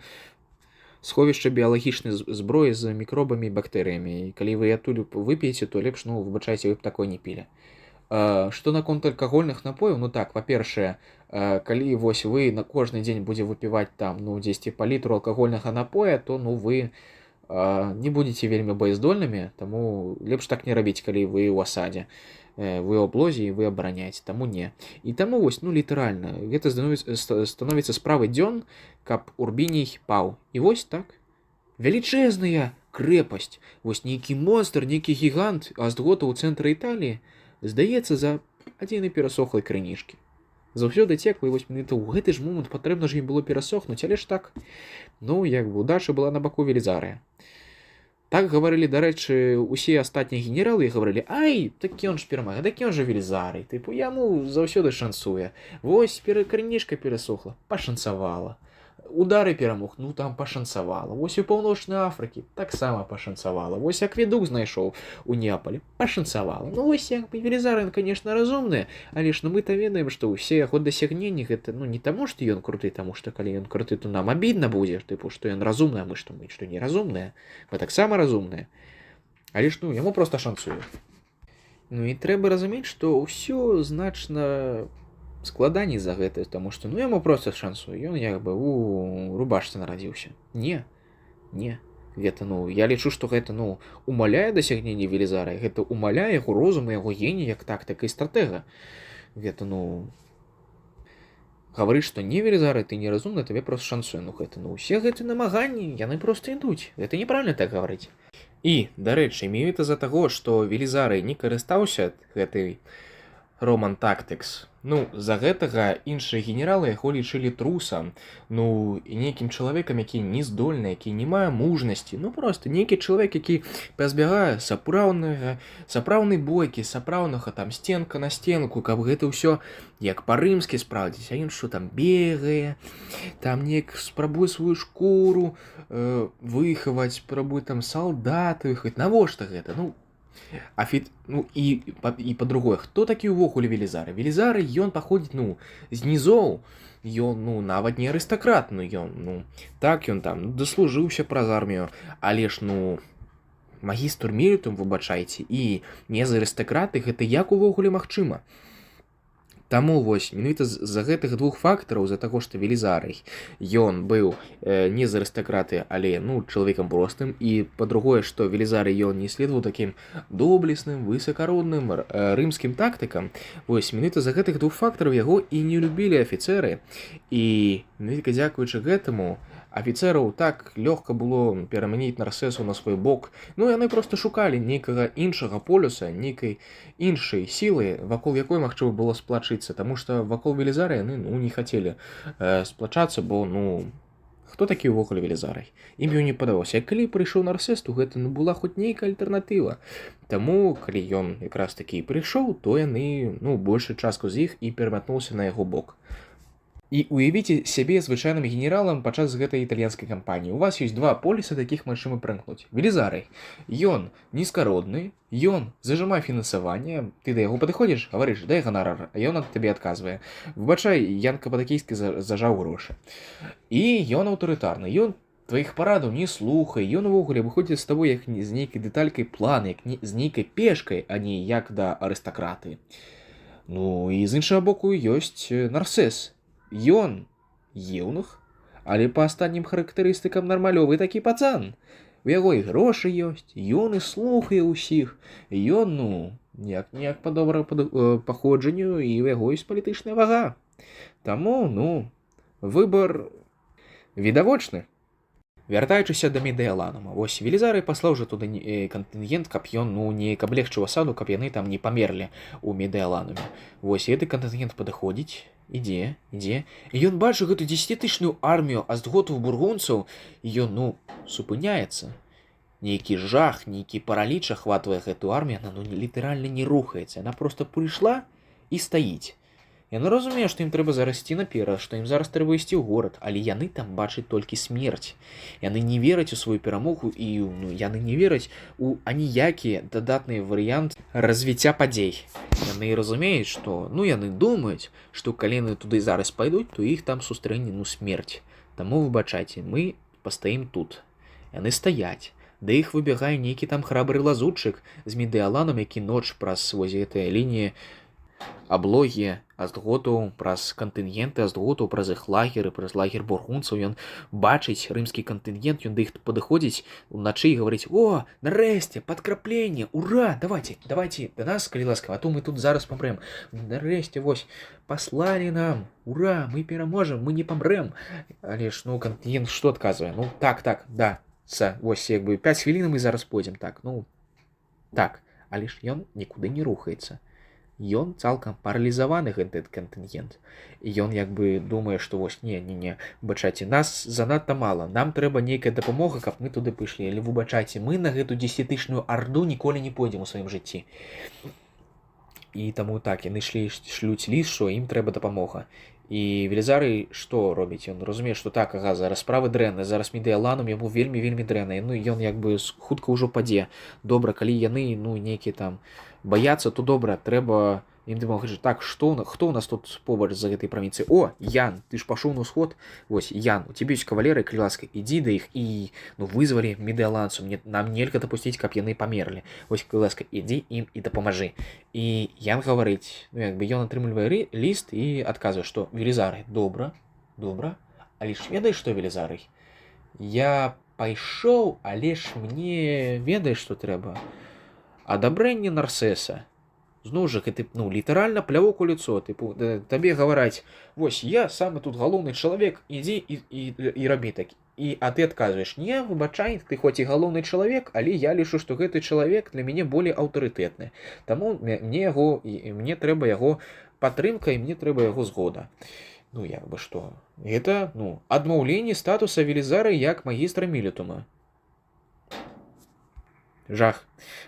сховішча біялагічнай зброі з мікробамі і бактэрыямі. І калі вы адтуль вып'еце, то лепш, ну, выбачайце, вы б такое не пілі. Што наконт алкагольных напояў? Ну так, па-першае, калі вось вы на кожны дзень будзе выпіваць там, ну, 10 па літру алкагольнага напоя, то, ну, вы не будзеце вельмі баяздольнымі, таму лепш так не рабіць, калі вы ў асадзе. Вы ў аблозе і вы абараняеце, таму не. І таму вось, ну, літаральна, гэта становіцца справай дзён, каб Урбіній паў. І вось так. Вялічэзная крэпасць. Вось нейкі монстр, нейкі гігант Астгота ў цэнтры Італіі, здаецца, за адзінай перасохлай крынічкі. Заўсёды цекла, і вось менавіта ў гэты ж момант патрэбна ж ім было перасохнуць, але ж так. Ну, як бы удача была на баку Велізарыя. Так гаварылі, дарэчы, усе астатнія генералы і гаварылі: ай, такі ён ж перамага, такі ён жа Велізарый. Тыпу, яму заўсёды шансуе. Вось крынічка перасохла, пашанцавала. Удары перамог, ну там пашанцавала. Вось у Паўночнай Афрыкі таксама пашанцавала. Вось акведук знайшоў у Неаполі, пашанцавала. Ну вось як бы Велізарый, конечно, разумны, але ж ну мы-то ведаем, што ўсе яго дасягненні гэта, ну, не таму, што ён круты, таму што калі ён круты, то нам абідна будзе, тыпу, што ён разумны, а мы што не разумныя. Мы таксама разумныя. Але ж ну яму проста шанцуе. Ну і трэба разумець, што ўсё значна складаней за гэта, таму што ну яму проста шансуе, ён як бы у рубашцы нарадзіўся. Не. Гэта, ну, я лічу, што гэта, ну, умаляе дасягненне Велізарыя, гэта умаляе яго розум і яго геній як тактыка і стратэга. Гэта, ну, гаварыць, што не Велізарый, ты неразумны, табе проста шансуе. Ну гэта, ну, усе гэтыя намаганні, яны проста ідуць. Гэта неправільна так гаварыць. І, дарэчы, менавіта з-за таго, што Велізарый не карыстаўся гэтай Роман Тактыкс. Ну, за гэтага іншыя генералы яго лічылі трусам, ну, і нейкім чалавекам, які не здольны, які не мае мужнасці, ну, проста нейкі чалавек, які пазбягае сапраўднай бойкі, сапраўднага там стенка на стенку, каб гэта ўсё як па-рымскі спраўдзіць, а ён што там бегае, там неяк спрабуе сваю шкуру выхаваць, спрабуе там салдат выхаваць, навошта гэта, ну, ну і па-другое, хто такі ўвогуле Велізарый? Велізарый, ён паходзіць, ну, з нізоў, ён, ну, нават не арыстакрат, ну, ён, ну, так, ён там даслужыўся праз армію, але ж, ну, магістр мелітум, выбачайце, і не з арыстакраты, гэта як увогуле магчыма? Таму вось, менавіта з-за гэтых двух фактараў, з-за таго, што Велізарый, ён быў не з арыстакраты, але, ну, чалавекам простым, і па-другое, што Велізарый, ён не следаваў такім доблесным, высакародным рымскім тактыкам, вось, менавіта з-за гэтых двух фактараў яго і не любілі афіцэры, і менавіта дзякуючы гэтаму афіцэраў так лёгка было перамяніць Нарсесу на свой бок. Ну, яны проста шукалі нейкага іншага полюса, нейкай іншай сілы, вакол якой магчыма было сплачыцца, таму што вакол Велізарыя яны, ну, не хацелі сплачацца, бо, ну, хто такі ўвогуле Велізарый? Ім ён не падаваўся. Калі прыйшоў Нарсес, то гэта, ну, была хоць нейкая альтэрнатыва. Таму, калі ён якраз такі прыйшоў, то яны, ну, большую частку з іх і перамятнулся на яго бок. І уявіце сябе звычайным генералам падчас гэтай італьянскай кампаніі. У вас ёсць два полюса, такіх магчыма прымкнуць. Велізарый, ён нізкародны, ён зажымае фінансаванне, ты да яго падыходзіш, гаварыш, дай ганарар, а ён ад табе адказвае. Выбачай, Ян Кападакійскі зажаў грошы. І ён аўтарытарны, ён тваіх парадаў не слухай, ён увогуле выходзіць з табой як з нейкай дэталькай плана, як з нейкай пешкай, а не як да арыстакраты. Ну і з іншага боку ёсць Нарсес. Ён еўнух, але па астатнім характарыстыкам нармалёвы такі пацан. У яго і грошы ёсць, ён і слухае ўсіх. Ён, ну, ніяк па доброму паходжанню, і ў яго ёсць палітычная вага. Таму, ну, выбар відавочны. Вяртаючыся да Медыяланума, вось Велізарый паслаў жа туды кантынгент, каб ён, ну, не аблегчыў асаду, каб яны там не памерлі ў Медыялануме. Вось гэты кантынгент падыходзіць, ідзе, і ён бачыць гэту 10-тысячную армію астготаў бургунцаў, і ён, ну, супыняецца. Нейкі жах, нейкі параліч ахватвае гэту армію, яна, ну, літаральна не рухаецца, яна проста прыйшла і стаіць. Яны разумеюць, што ім трэба зараз ісці наперад, што ім зараз трэба ісці ў горад, але яны там бачаць толькі смерць. Яны не вераць у сваю перамогу і, ну, яны не вераць у аніякія дадатныя варыянты развіцця падзей. Яны разумеюць, што, ну, яны думаюць, што калі яны туды зараз пайдуць, то іх там сустрэне, ну, смерць. Таму выбачайце, мы пастаім тут. Яны стаяць. Да іх выбягае нейкі там храбры лазутчык з Медыяланам, які ноч праз вось гэтыя лініі аблогі астготаў, праз кантынгенты астготаў, праз іх лагеры, праз лагер бургунцаў. Ён бачыць рымскі кантынгент, ён да іх падыходзіць уначы і гаварыць: «О, нарэшце, падкрапленне, ура, давайте да нас, калі ласка, а то мы тут зараз памрэм. Нарэшце, вось, паслалі нам, ура, мы пераможам, мы не памрэм». Але ж, ну, кантынгент што адказвае? Ну, так, да, вось, як бы 5 хвілін мы зараз пойдзем, так, ну, так, але ж ён нікуды не рухаецца. Ён цалкам паралізаваны, гэты кантынгент. І ён як бы думае, што вось не, выбачайце, нас занадта мала, нам трэба нейкая дапамога, каб мы туды пайшлі. Але выбачайце, мы на гэту 10-тысячную арду ніколі не пойдзем у сваім жыцці. І таму так, яны шлюць ліст, што ім трэба дапамога. І Велізарый што робіць? Ён разумее, што так, ага, зараз справы дрэнна, зараз Медыяланум яму вельмі дрэнна. Ну, ён як бы хутка ўжо падзе. Добра, калі яны, ну, нейкія там баяцца, то добра, трэба ім дапамагчы. Так, хто у нас тут побач за гэтай правінцыі? О, Ян, ты ж пашоў на ўсход. Вось, Ян, у цябе ёсць кавалеры, калі ласка, ідзі да іх і, ну, вызвалі медыяланцаў. Нам нельга дапусціць, каб яны памерлі. Вось, калі ласка, ідзі ім і дапамажы. І Ян гаварыць, ну, як бы ён атрымлівае ліст і адказвае, што Велізарый, добра, але ж ведаеш што, Велізарый? Я пайшоў, але ж мне ведаеш, што трэба? Адабрэнне Нарсеса. Зноў жа, гэта, ну, літаральна плявок у лицо. Тыпу, табе гавараць: «Вось, я самы тут галоўны чалавек, ідзі і рабі так». А ты адказваеш: «Не, выбачай, ты хоць і галоўны чалавек, але я лічу, што гэты чалавек для мяне болей аўтарытэтны. Таму мне трэба яго падтрымка, і мне трэба яго згода». Ну, як бы што? Гэта, ну, адмаўленне статуса Велізарый як магістра мілітума. Жах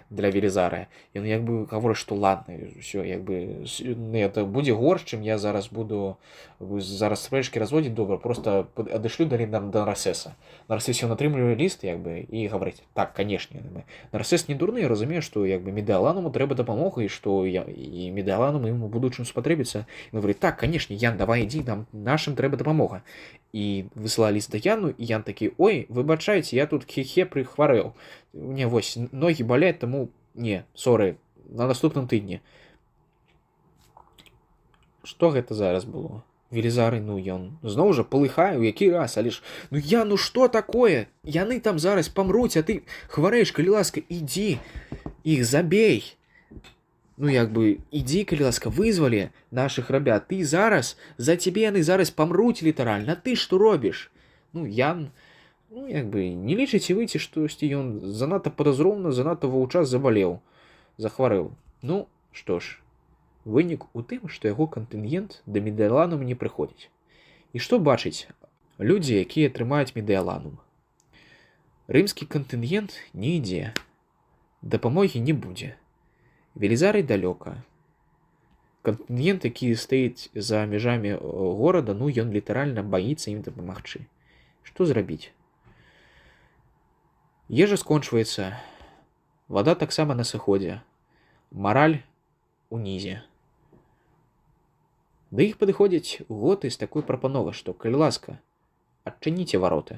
для Велізарая. Ён як бы гаворыць, што ладна, ўсё, як бы, это будзе горш, чым я зараз буду спрэчкі разводзіць, добра, просто адышлю да Нарсеса. Нарсес ён атрымлівае ліст, як бы, і гаварыць: «Так, канешне». Нарсес не дурны, разумее, што, як бы, Медыялануму трэба дапамога, і што і Медыялануму ім у будучым спатрэбіцца. Ён гаварыць: «Так, канешне, Ян, давай ідзі, нам нашым трэба дапамога». І высылае ліст да Яну, і Ян такі: «Ой, выбачайце, я тут прыхварэў. Мне вось ногі баляць, таму не, соры, на наступным тыдні». Што гэта зараз было? Велізарый, ну, ён зноў жа палыхае, у які раз, але ж, ну, Яну, што такое? Яны там зараз памруць, а ты хварэеш, калі ласка, ідзі, іх забей. Ну, як бы, ідзі, калі ласка, вызвалі нашых рабят. Ты зараз, за цябе яны зараз памруць літаральна. Ты што робіш? Ну, Ян, ну, як бы, не лічыце вы, ці штосьці ён занадта падазроўна, занадта ваўчас забалеў, захварэў. Ну, што ж, вынік у тым, што яго кантынгент да Медыяланума не прыходзіць. І што бачыць людзі, якія трымаюць Медыяланум? Рымскі кантынгент не ідзе, дапамогі не будзе. Велізарый далёка. Кантынгент, які стаіць за мяжамі горада, ну, ён літаральна баіцца ім дапамагчы. Што зрабіць? Ежа скончваецца, вада таксама на сыходзе, мараль унізе. Да іх падыходзяць готы з такой прапановай, што, калі ласка, адчыніце вароты,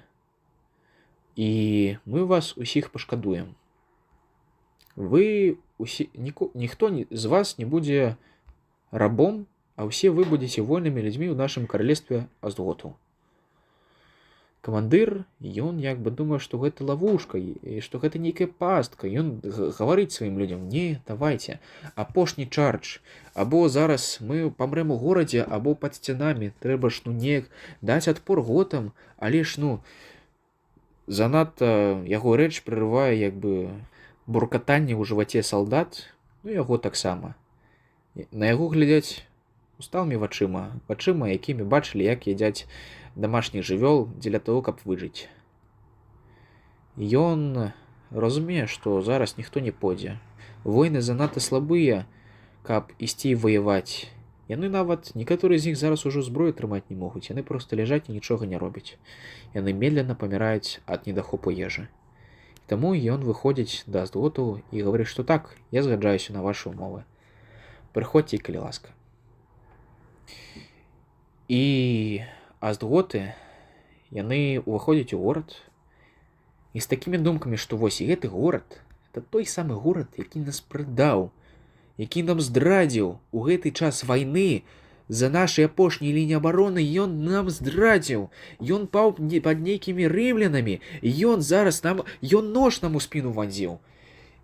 і мы вас усіх пашкадуем. Ніхто з вас не будзе рабом, а ўсе вы будзеце вольнымі людзьмі ў нашым каралевстве астготаў. Камандыр, ён як бы думае, што гэта лавушка, і што гэта нейкая пастка. Ён гаварыць сваім людзям: не, давайце, апошні чардж. Або зараз мы памрэм у горадзе, або пад сцянамі. Трэба ж, неяк даць адпор готам, але ж, занадта яго рэч прырывае як бы буркатанне ў жываце салдат, яго таксама. На яго глядзяць усталымі вачыма, якімі бачылі, як ядзяць домашніх жывёл дзеля того, каб выжыць. Ён разумее, што зараз ніхто не пойдзе. Воіны занадта слабыя, каб ісці ваяваць. Яны нават, некаторыя з іх зараз ужо зброю трымаць не могуць, яны проста ляжаць і нічога не робяць. Яны медленно паміраюць ад недахопу ежы. Таму ён выходзіць да Астготаў і гаварыць, што так, я згаджаюся на вашы умовы. Прыходзьце, калі ласка. І Астготы, яны ўваходзяць у горад і з такімі думкамі, што вось гэты горад — это той самы горад, які нас прадаў, які нам здрадзіў у гэты час вайны за нашай апошняй лініі абароны. Ён нам здрадзіў, ён паў пад нейкімі рымлянамі, ён нож нам у спіну вонзіў.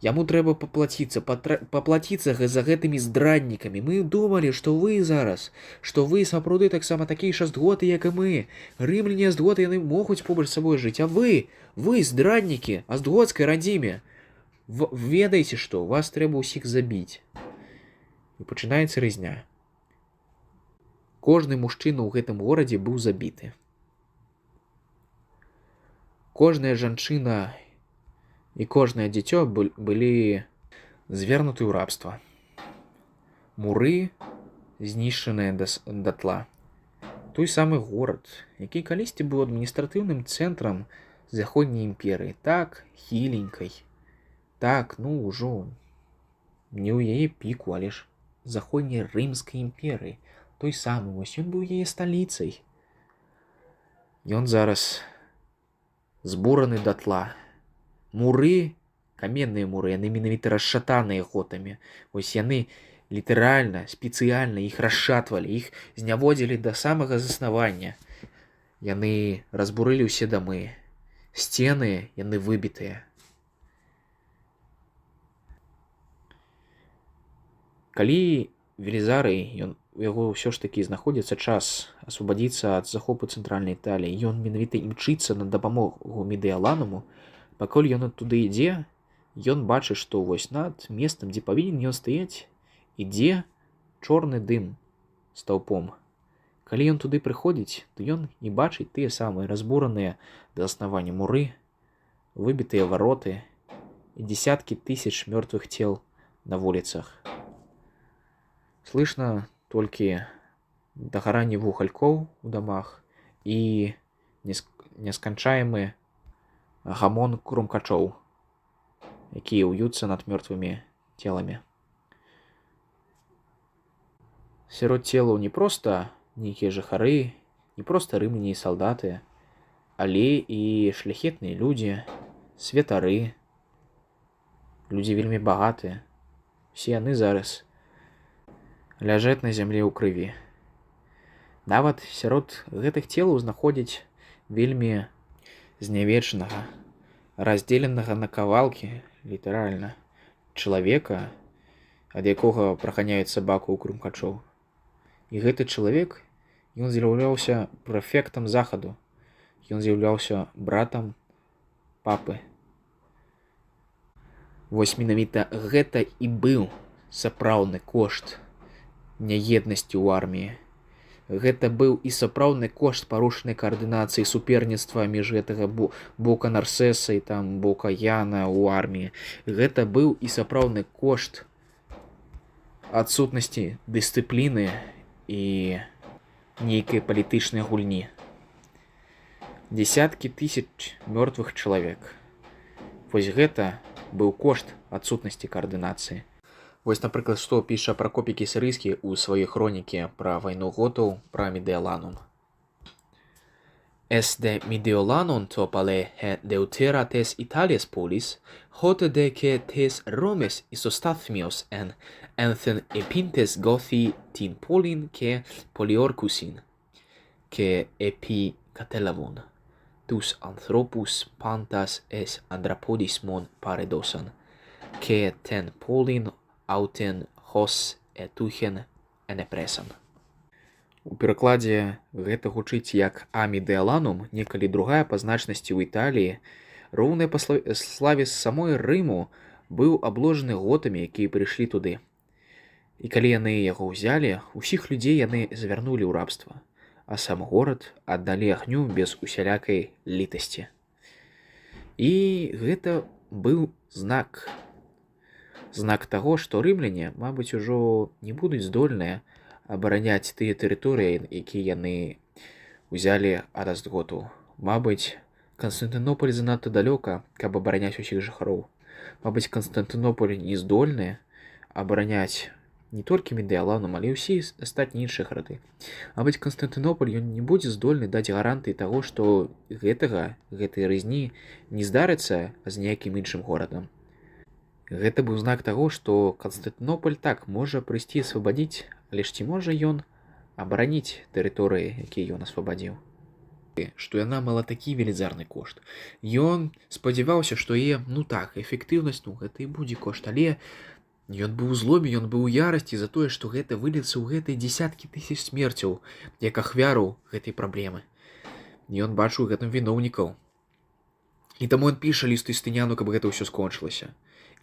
Яму трэба паплаціцца за гэтымі здраднікамі. Мы думалі, што вы сапраўды таксама такія ж астготы, як і мы. Рымляне астготы, яны могуць побач з сабой жыць, а вы здраднікі астготскай радзіме. Ведаеце што, вас трэба ўсіх забіць. І пачынаецца рызня. Кожны мужчына ў гэтым горадзе быў забіты. Кожная жанчына і кожнае дзіцё былі звернуты ў рабства. Муры знішчаныя датла. Той самы горад, які калісьці быў адміністратыўным цэнтрам заходняй імперыі, так хіленькай, так, ўжо не ў яе піку, але ж заходняй рымскай імперыі. Той самы, вось ён быў яе сталіцай. Ён зараз збураны датла. Муры, каменныя муры, яны менавіта расшатаныя готамі. Вось яны літаральна, спецыяльна іх расшатвалі, іх зняводзілі да самага заснавання. Яны разбурылі ўсе дамы. Сцены, яны выбітыя. Калі Велізарый, у яго ўсё ж такі знаходзіцца час асвабадзіцца ад захопу цэнтральнай Італіі, ён менавіта імчыцца на дапамогу Медыяланаму. Пакуль ён туды ідзе, ён бачыць, што вось над месцам, дзе павінен ён стаяць, ідзе чорны дым стаўпом. Калі ён туды прыходзіць, то ён і бачыць тыя самыя разбураныя да аснавання муры, выбітыя вароты і дзесяткі тысяч мёртвых цел на вуліцах. Слышна толькі дагаранне вугалькоў у дамах і несканчаемы гамон крумкачоў, якія ўюцца над мёртвымі целамі. Сярод целаў не проста нейкія жыхары, не проста рымляне і салдаты, але і шляхетныя людзі, святары, людзі вельмі багатыя. Усе яны зараз ляжаць на зямлі ў крыві. Нават сярод гэтых целаў знаходзяць вельмі знявечанага, раздзеленага на кавалкі, літаральна, чалавека, ад якога праганяюць сабаку ў крумкачоў. І гэты чалавек, ён з'яўляўся прэфектам захаду, ён з'яўляўся братам папы. Вось менавіта гэта і быў сапраўдны кошт няеднасці ў арміі. Гэта быў і сапраўдны кошт парушанай каардынацыі суперніцтва між гэтага бока Нарсеса і там бока Яна ў арміі. Гэта быў і сапраўдны кошт адсутнасці дысцыпліны і нейкай палітычнай гульні. Дзесяткі тысяч мёртвых чалавек. Вось гэта быў кошт адсутнасці каардынацыі. Вось, напрыклад, што піша Прокопій Кісарыйскі ў сваёй хронікі пра вайну готаў, пра Медыяланум. Es de Mediolanum to pale he deutera tes Italias polis, hote de que tes Romes isostathmios en enthen epintes gothi tin polin ke poliorcusin, ke epi catelavon. tus anthropus pantas es andrapodis mon paredosan, que ten polin auten hos etuchen enеpreсан. У перакладзе гэта гучыць як амідэаланум, некалі другая па значнасці ў Італіі, роўная па славе з самой Рыму, быў абложаны готамі, якія прыйшлі туды. І калі яны яго ўзялі, усіх людзей яны завярнулі ў рабства, а сам горад аддалі агню без усялякай літасці. І гэта быў знак таго, што рымляне, мабыць, ужо не будуць здольныя абараняць тыя тэрыторыі, якія яны ўзялі ад астготу. Мабыць, Канстантынополь занадта далёка, каб абараняць усіх жыхароў. Мабыць, Канстантынополь не здольны абараняць не толькі Медыаланум, але і ўсе астатнія іншыя гарады. Мабыць, Канстантынополь ён не будзе здольны даць гарантыі таго, што гэтай рызні не здарыцца з ніякім іншым горадам. Гэта быў знак таго, што Канстантынополь так можа прыйсці і асвабадзіць, але ж ці можа ён абараніць тэрыторыі, якія ён асвабадзіў? Што яна мала такі велізарны кошт. Ён спадзяваўся, што яе, эфектыўнасць, гэта і будзе кошт, але ён быў у злобе, ён быў у ярасці за тое, што гэта выльецца ў гэтай дзесяткі тысяч смерцяў, як ахвяру гэтай праблемы. Ён бачыў гэтым віноўнікаў. І таму ён піша ліст Юстыніяну, каб гэта ўсё скончылася.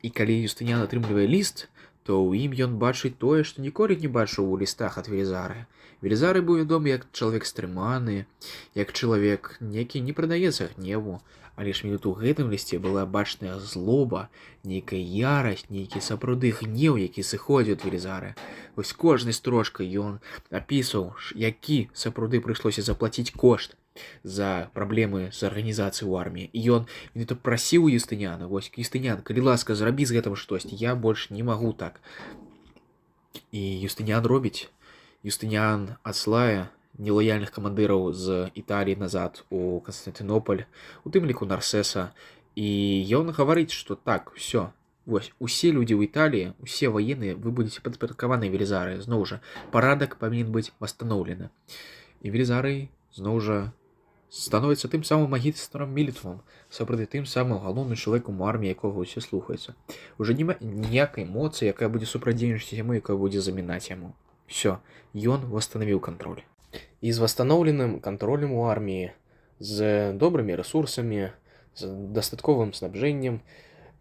І калі Юстыніян атрымлівае ліст, то ў ім ён бачыць тое, што ніколі не бачыў у лістах ад Велізары. Велізары быў вядомы як чалавек стрыманы, як чалавек, які не прадаецца гневу, але ж менавіта ў гэтым лісце была бачная злоба, нейкая ярасць, нейкі сапраўды гнеў, які сыходзіў ад Велізары. Вось кожнай строчкай ён апісваў, які сапраўды прыйшлося заплаціць кошт за праблемы з арганізацыяй у арміі. І ён менавіта прасіў Юстыніяна: вось, Юстыніян, калі ласка, зрабі з гэтым штосьці, я больш не магу так. І Юстыніян робіць. Юстыніян адсылае нелаяльных камандыраў з Італіі назад у Канстантынополь, у тым ліку Нарсеса, і ён гаварыць, што так, усё, вось, усе людзі ў Італіі, усе ваенныя, вы будзеце падпарадкаваны Велізары, зноў жа, парадак павінен быць восстановлены. І Велізары, зноў жа, становіцца тым самым магістрам Мілітвам, сапраўды тым самым галоўным чалавекам у арміі, якога ўсе слухаюцца. Уже няма ніякай эмоцыі, якая будзе супрацьдзейнічаць яму, якая будзе замінаць яму. Всё, ён восстановіў кантроль. І з восстановленым кантролем у арміі, з добрымі рэсурсамі, з дастатковым снабжэннем,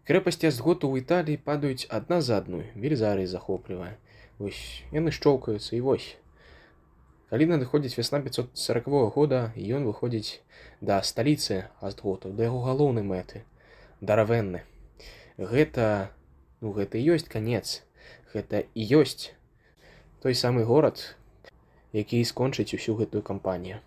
крэпасці астготу ў Італіі падаюць адна за адной, Велізары захоплівае. Вось, яны шчоўкаюцца, і вось. Калі надыходзіць вясна 540 года, ён выходзіць да сталіцы астготу, да яго галоўнай мэты, да Равенны. Гэта і ёсць канец, гэта і ёсць той самы горад, які скончыць усю гэтую кампанію.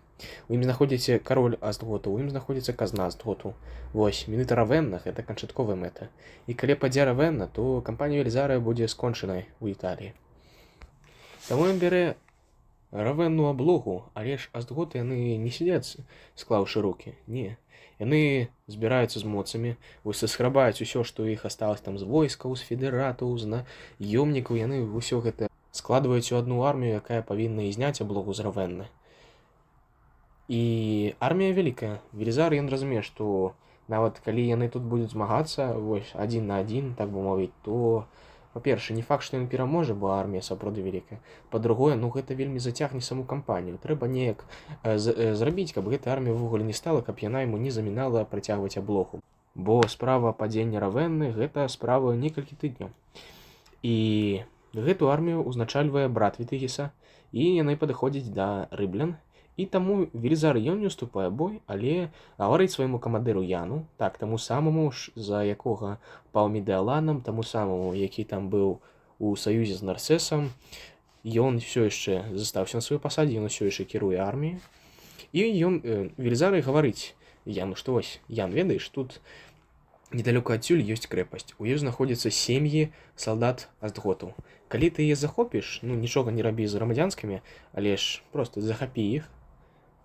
У ім знаходзіцца кароль астготу, у ім знаходзіцца казна астготу. Вось, менавіта Равенна — гэта канчатковая мэта. І калі падзе Равенна, то кампанія Велізара будзе скончанай у Італіі. Таму ён бярэ Равенну аблогу, але ж астготы яны не сядзяць, склаўшы рукі. Не. Яны збіраюцца з моцамі, вось саскрабаюць усё, што ў іх асталось там з войскаў, з федэратаў, з наёмнікаў, яны ўсё гэта складваюць у адну армію, якая павінна і зняць аблогу з Равенны. І армія вялікая. Велізар, ён разумее, што нават калі яны тут будуць змагацца, вось, адзін на адзін, так бы мовіць, то, па-першае, не факт, што ён пераможа, бо армія сапраўды вялікая. Па-другое, гэта вельмі зацягне саму кампанію. Трэба неяк зрабіць, каб гэта армія ўвогуле не стала, каб яна яму не замінала працягваць аблогу. Бо справа падзення Равенны — гэта справа некалькі тыдняў. І гэту армію ўзначальвае брат Вітыгіса, і яны падыходзяць да рымлян. І таму Велізар, ён не уступае бой, але гаварыць свайму камандыру Яну, так, таму самаму, за якога паў Медыаланам, таму самаму, які там быў у саюзе з Нарсесам, ён ўсё яшчэ застаўся на сваёй пасадзе, ён ўсё яшчэ кіруе арміяй. І Велізар гаварыць Яну, што вось, Ян, ведаеш, тут недалёка адсюль ёсць крэпасць. У ёй знаходзяцца сем'і салдат астготаў. Калі ты яе захопіш, нічога не рабі з грамадзянскімі, але ж проста захапі іх,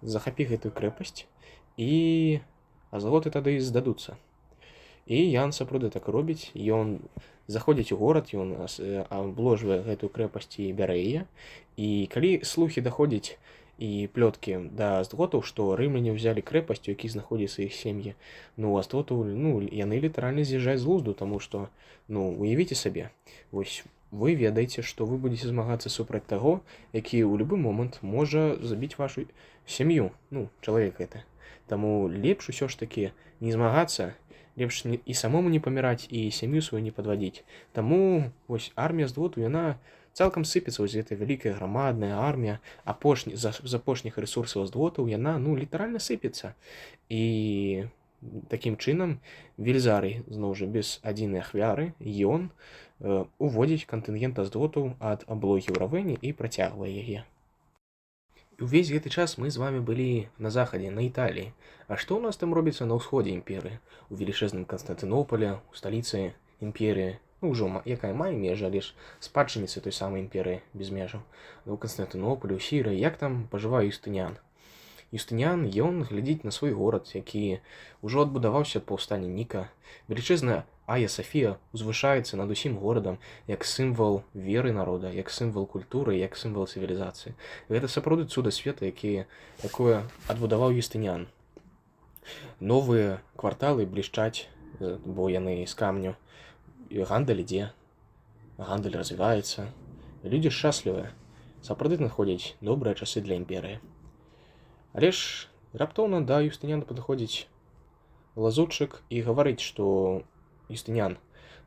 захапі гэтую крэпасць, і астготы тады здадуцца. І Ян сапраўды так робіць. Ён заходзіць у горад, ён абложвае гэтую крэпасць і бярэ яе. І калі слухі даходзяць і плёткі да аздготаў, што рымляне ўзялі крэпасць, у якій знаходзіцца іх сем'і. Ну, аздготаў, ну, яны літаральна з'язджаюць з глузду, таму што, ну, уявіце сабе, вось вы ведаеце, што вы будзеце змагацца супраць таго, які ў любы момант можа забіць вашу сям'ю, ну, чалавек гэта. Таму лепш усё ж такі не змагацца, лепш і самому не паміраць, і сям'ю сваю не падвадзіць. Таму вось армія аздготу, яна цалкам сыпецца, вось гэта вялікая грамадная армія, з апошніх рэсурсаў аздготаў, яна, ну, літаральна сыпецца. І такім чынам Велізарый, зноў жа, без адзінай ахвяры, ён уводзіць кантынгент аздготаў ад аблогі ў Равэне і працягвае яе. І ўвесь гэты час мы з вами былі на захадзе, на Італіі. А што ў нас там робіцца на ўсходзе імперыі? У велічэзным Канстантынополі, у сталіцы імперіі, ну, ўжо якая мае межы, але ж спадчынніцы той самай імперыі без межаў. У Канстантынополі, у Сірыі, як там пажывае Юстыніян? Юстыніян, ён глядзіць на свой горад, які ўжо адбудаваўся ад паўстання Ніка. Велічэзная Айя Сафія узвышаецца над усім горадам як сімвал веры народа, як сімвал культуры, як сімвал цывілізацыі. Гэта сапраўды цуда света, якое адбудаваў Юстыніян. Новыя кварталы блішчаць, бо яны з камню. І гандаль ідзе, гандаль развіваецца, людзі шчаслівыя, сапраўды надходзяць добрыя часы для імперыі. Але ж раптоўна да Юстыніяна падыходзіць лазутчык і гаварыць, што Юстыніян,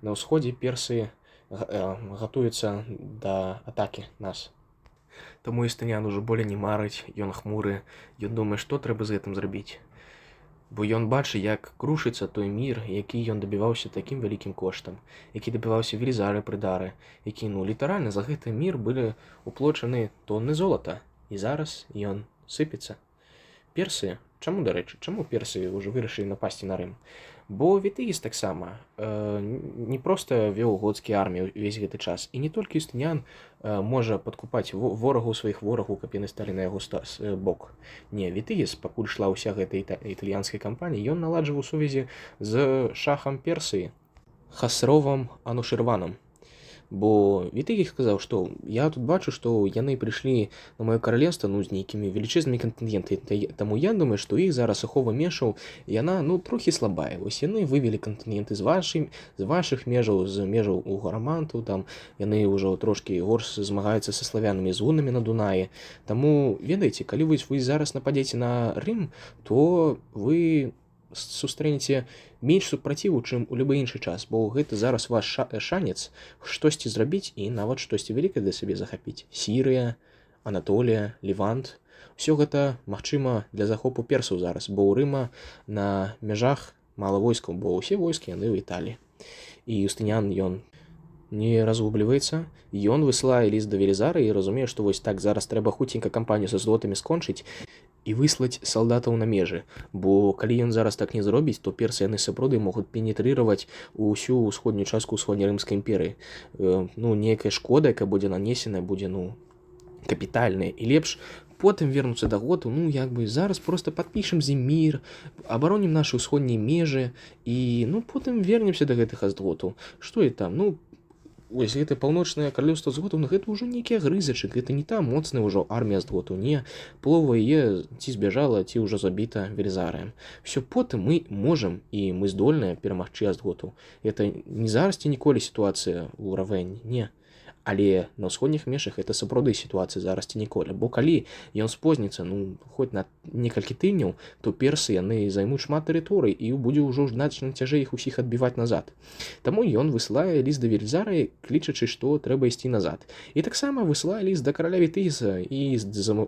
на ўсходзе персы гатуюцца да атакі нас. Таму Юстыніян ужо болей не марыць, ён хмуры, ён думае, што трэба з гэтым зрабіць. Бо ён бачыць, як крушыцца той мір, які ён дабіваўся такім вялікім коштам, які дабіваўся Велізары пры-дары, які, ну, літаральна за гэты мір былі уплочаны тонны золата, і зараз ён сыпецца. Персы, чаму, дарэчы, чаму персы ўжо вырашылі напасці на Рым? Бо Вітыгіс таксама не проста вёў гоцкія арміі ўвесь гэты час, і не толькі Юстыніян можа падкупаць ворагаў сваіх ворагаў, каб яны сталі на яго бок. Не, Вітыгіс, пакуль ішла ўся гэта італьянская кампанія, ён наладжваў сувязі з шахам Персіі Хасровам Анушырванам. Бо Вітыгіс сказаў, што я тут бачу, што яны прыйшлі на маё каралевства, ну, з нейкімі велічэзнымі кантынгентамі, таму я думаю, што іх зараз ахова межаў, яна, ну, трохі слабая. Вось яны вывелі кантынгенты з вашых межаў, з межаў у гарамантаў, там яны ўжо трошкі горш змагаюцца са славянамі з гунамі на Дунаі. Таму, ведаеце, калі вы зараз нападзеце на Рым, то вы сустрэнеце менш супраціву, чым у любы іншы час, бо гэта зараз ваш шанец штосьці зрабіць і нават штосьці вялікае для сябе захапіць. Сірыя, Анатолія, Левант, усё гэта магчыма для захопу персаў зараз, бо ў Рыма на мяжах мала войскаў, бо ўсе войскі яны ў Італіі. І Юстыніян, ён не разгубліваецца, ён высылае ліст да Велізара і разумее, што вось так зараз трэба хуценька кампанію са злотамі скончыць і выслаць салдатаў на межы, бо калі ён зараз так не зробіць, то персы яны сапраўды могуць пенетрыраваць усю ўсходнюю частку ўсходнерымскай імперыі. Ну, нейкая шкода, якая будзе нанесеная, будзе, ну, капітальная, і лепш потым вернуцца да готу, ну, як бы зараз проста падпішам з ім мір, абаронім нашы ўсходнія межы і, ну, потым вернемся да гэтых аздготаў. Што і там, ну, ось гэта паўночнае каралеўства аздготаў, ну, гэта ўжо нейкія грызачык, гэта не та моцная ўжо армія аздготаў, не, полова яе ці збяжала, ці ўжо забіта Велізарыем. Всё, потым мы можам і мы здольныя перамагчы аздготаў. Гэта не зараз ці ніколі сітуацыя ў Равэне, не. Але на ўсходніх межах гэта сапраўды сітуацыя зараз ці ніколі, бо калі ён спозніцца, ну, хоць на некалькі тыдняў, то персы яны займуць шмат тэрыторый і будзе ўжо значна цяжэй іх усіх адбіваць назад. Таму ён высылае ліст да Велізара, клічачы, што трэба ісці назад. І таксама высылае ліст да караля Вітыгіса і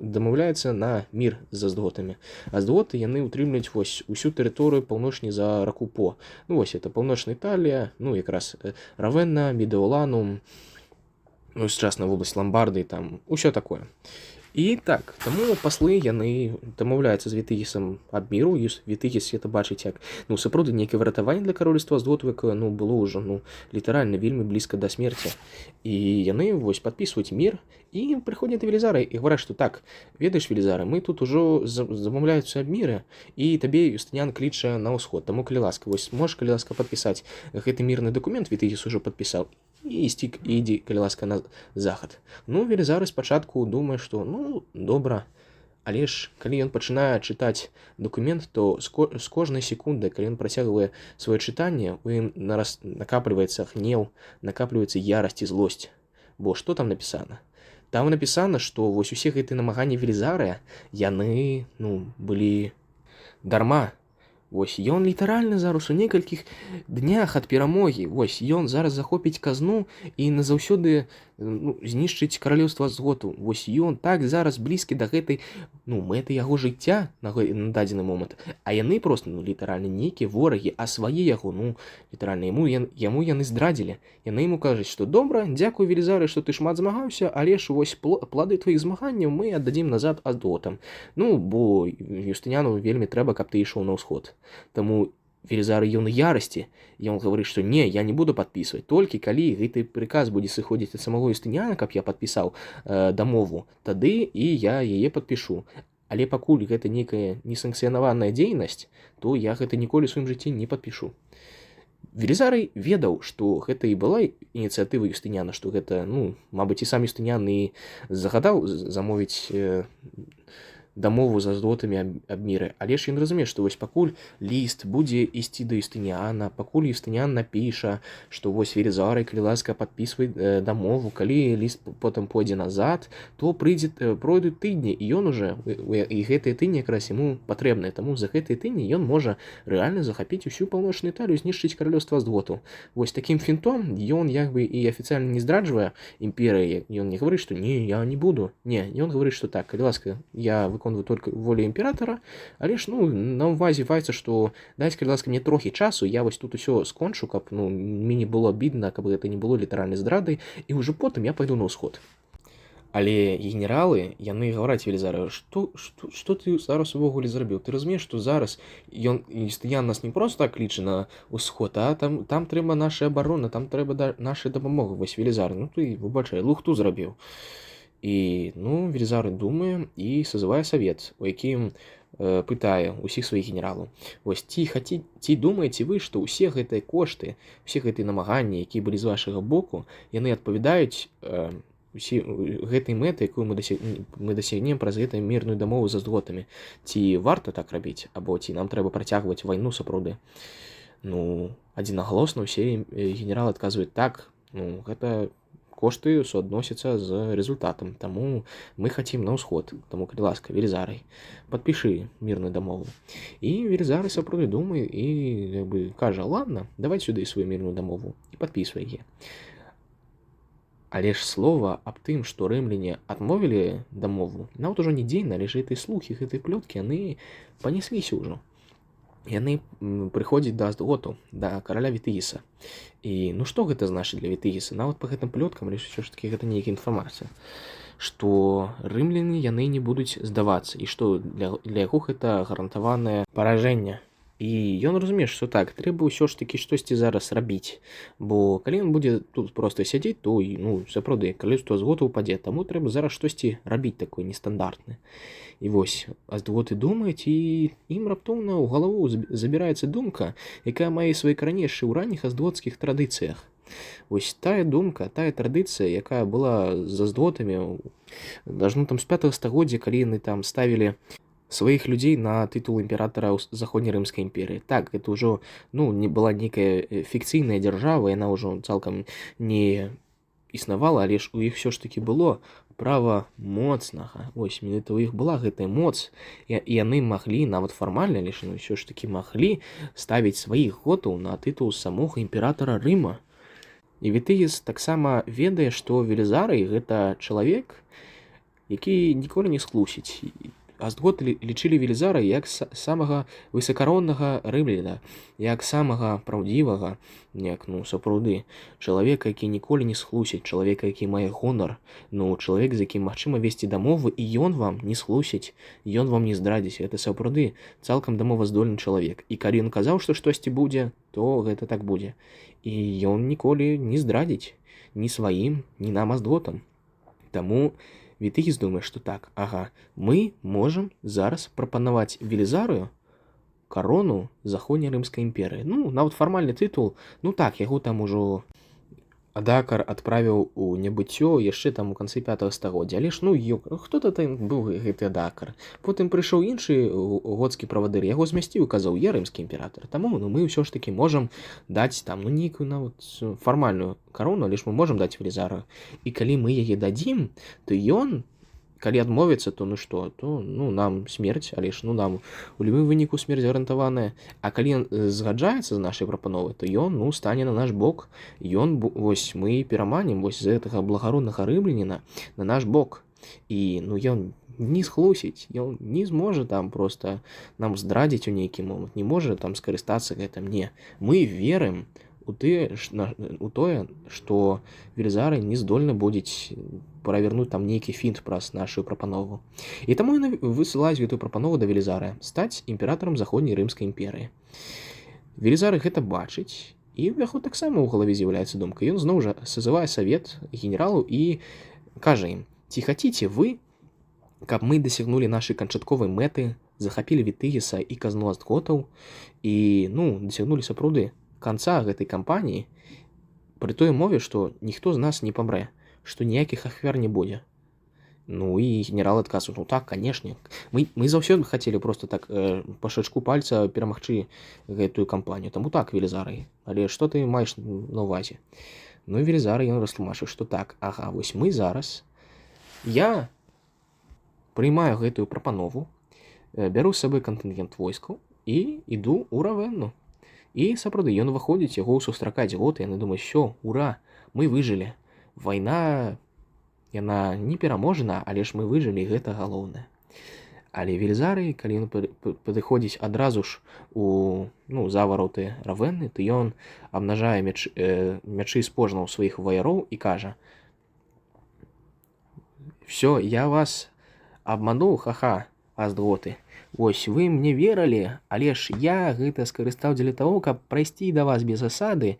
дамаўляецца на мір з аздготамі. Аздготы яны ўтрымліваюць вось усю тэрыторыю паўночней за раку По. Ну, вось это паўночная Італія, ну, якраз Равенна, Медіоланум, ну, сучасная вобласць Ламбардыі, там, усё такое. І так, таму паслы яны дамаўляюцца з Вітыгісам ад міру, і Вітыгіс это бачыць як, ну, сапраўды нейкае выратаванне для каралевства аздготаў, якое, ну, было ўжо, ну, літаральна вельмі блізка да смерці. І яны вось падпісваюць мір і прыходзяць да Велізара і гавараць, што так, ведаеш, Велізара, мы тут ужо замаўляюцца аб міры, і табе Юстыніян кліча на ўсход. Таму, калі ласка, вось можаш, калі ласка, падпісаць гэты мірны дакумент, Вітыгіс ужо падпісаў, і ідзі, калі ласка, на захад. Ну, Велізар спачатку думае, што, ну, добра, Але ж калі ён пачынае чытаць дакумент, то з кожнай секундай, калі ён працягвае сваё чытанне, у ім накапліваецца гнеў, накапліваецца ярасць і злосць. Бо што там напісана? Там напісана, што вось усе гэтыя намаганні Велізарыя, яны былі дарма. Вось ён літаральна зараз у некалькіх днях ад перамогі. Вось ён зараз захопіць казну і назаўсёды знішчыць каралеўства Азготу. Вось ён так зараз блізкі да гэтай мэты яго жыцця на дадзены момант. А яны проста літаральна нейкія ворагі, а свае яго літаральна яму яны здрадзілі. Яны яму кажуць, што добра, дзякуй, Велізары, што ты шмат змагаўся, але ж вось плады тваіх змаганняў мы аддадзім назад Азготам. Бо Юстыніяну вельмі трэба, каб ты ішоў на ўсход. Таму Велізары ён у ярасці, ён гаворыць, што не, я не буду падпісваць, толькі калі гэты прыказ будзе сыходзіць ад самого Юстыніяна, каб я падпісаў дамову, тады і я яе падпішу. Але пакуль гэта нейкая несанкцыянаваная дзейнасць, то я гэта ніколі ў сваім жыцці не падпішу. Велізарый ведаў, што гэта і была ініцыятыва Юстыніяна, што гэта, мабыць, і сам Юстыніян і загадаў замовіць дамову з Азготамі аб міры. Але ж ён разумее, што вось пакуль ліст будзе ісці да Юстыніяна, пакуль Юстыніян напіша, што вось Велізарый, калі ласка, падпісвай дамову, калі ліст потым пойдзе назад, то пройдуць тыдні, і ён уже, і гэтыя тыдні якраз яму патрэбныя. Таму за гэтыя тыдні ён можа рэальна захапіць усю паўночную Італію, знішчыць каралеўства Азготу. Вось такім фінтом ён як бы і афіцыяльна не здраджвае імперыі. Ён не гаварыць, што не, я не буду. Не, ён гаварыць, што так, калі ласка, я выконваю только волю імператара, але ж на ўвазе маецца, што дайце, калі ласка, мне трохі часу, я вось тут усё скончу, каб мне не было абідна, каб гэта не было літаральнай здрадай, і ўжо потым я пайду на ўсход. Але генералы, яны гавораць Велізараю, што ты зараз увогуле зрабіў? Ты разумееш, што зараз Юстыніян нас не проста так лічы на ўсход, а там трэба наша абарона, там трэба наша дапамога. Вось Велізар, ты, выбачай, лухту зрабіў. І Велізары думае і сазывае савет, у якім пытае ўсіх сваіх генералаў. Вось ці думаеце вы, што ўсе гэтыя кошты, усе гэтыя намаганні, якія былі з вашага боку, яны адпавядаюць гэтай мэты, якую мы дасягнем праз гэтую мірную дамову з Азготамі? Ці варта так рабіць, або ці нам трэба працягваць вайну сапраўды? Адзінагалосна ўсе генералы адказваюць так, гэта кошты суадносяцца з результатам, таму мы хацім на ўсход. Таму, калі ласка, Велізарый, падпішы мірную дамову. І Велізарый сапраўды думае і кажа, ладно, давай сюды сваю мірную дамову і падпісвай яе. Але ж слова аб тым, што рымляне адмовілі дамову, нават ужо не дзейна, але ж гэтыя слухі, гэтыя плёткі, яны панесліся ўжо. Яны прыходзяць да Азготу, да караля Вітыгіса. І што гэта значыць для Вітыгіса? Нават па гэтым плёткам, але ўсё ж такі гэта нейкая інфармацыя, што рымляне яны не будуць здавацца, і што для яго гэта гарантаванае паражэнне. І ён разумее, што так, трэба ўсё ж такі штосьці зараз рабіць, бо калі ён будзе тут проста сядзець, то сапраўды каралеўства Азготу ўпадзе, таму трэба зараз штосьці рабіць такое нестандартнае. І вось Азготы думаюць, і ім раптоўна ў галаву забіраецца думка, якая мае свае каранішчы ў ранніх азгоцкіх традыцыях. Вось тая думка, тая традыцыя, якая была з Азготамі там з 5 стагоддзя, калі яны там ставілі сваіх людзей на тытул імператара Заходняй Рымскай імперыі. Так, гэта ўжо не была нейкая фікцыйная дзяржава, яна ўжо цалкам не існавала, але ж у іх все ж такі было права моцнага. Вось, менавіта ў іх была гэтая моц, і яны маглі, нават фармальна, але ж ўсё ж такі маглі ставіць сваіх готаў на тытул самога імператара Рыма. І Вітыгіс таксама ведае, што Велізарый гэта чалавек, які ніколі не схлусіць. Азготы лічылі Велізара як самага высакароннага рымляна, як самага праўдзівага, як сапраўды чалавека, які ніколі не схлусіць, чалавека, які мае гонар, чалавек, з якім магчыма весці дамову, і ён вам не схлусіць, ён вам не здрадзіць. Гэта сапраўды цалкам дамоваздольны чалавек. І калі ён казаў, што штосьці будзе, то гэта так будзе. І ён ніколі не здрадзіць ні сваім, ні нам Азготам. Таму Вітыгіс думае, што так, мы можам зараз прапанаваць Велізарыю карону Заходняй Рымскай імперыі. Нават фармальны тытул, так, яго там ужо Адакар адправіў у небыццё яшчэ там у канцы 5 стагоддзя. Але ж хто-то там быў гэты адакар. Потым прыйшоў іншы гоцкі правадыр, яго змясціў, казаў: я рымскі імператор. Таму мы ўсё ж такі можам даць там нейкую нават фармальную карону, але ж мы можам даць Велізару. І калі мы яе дадзім, то ён, калі адмовіцца, то нам смерць, але ж нам у любым выніку смерць гарантаваная. А калі ён згаджаецца з нашай прапановай, то ён стане на наш бок. Вось мы пераманім вось з гэтага благароднага рымляніна на наш бок. І ён не схлусіць, ён не зможа там проста нам здрадзіць у нейкі момант, не можа там скарыстацца гэтым. Не, мы верым у тое, што Велізара не здольны будзе правернуць там нейкі фінт праз нашу прапанову. І таму яны высылаюць гэтую прапанову да Велізара стаць імператарам заходняй рымскай імперыі. Велізара гэта бачыць, і ў яго таксама ў галаве з'яўляецца думка. Ён зноў жа сазывае савет генералаў і кажа ім: ці хаціце вы, каб мы дасягнулі нашай канчатковай мэты, захапілі Вітыгіса і казну астготаў і дасягнулі сапраўды канца гэтай кампаніі, пры той умове, што ніхто з нас не памрэ, што ніякіх ахвяр не будзе. І генерал адказваў: так, канешне, мы заўсёды хацелі проста так па шачку пальца перамагчы гэтую кампанію. Таму так, Велізара, але што ты маеш на ўвазе? Велізара ён растлумачыў, што так, вось мы зараз, я прыймаю гэтую прапанову, бяру з сабой кантынгент войскаў і іду ў Равенну. І сапраўды ён выходзіць, яго сустракаць готы, яны думаюць: всё, ура, мы выжылі. Вайна, яна не пераможана, але ж мы выжылі, гэта галоўнае. Але Велізары, калі ён падыходзіць адразу ж у завароты Равенны, то ён абнажае мячы з пожнаў сваіх ваяроў і кажа: всё, я вас абмануў, ха-ха, астготы. Вось вы мне верылі, але ж я гэта скарыстаў дзеля таго, каб прайсці да вас без асады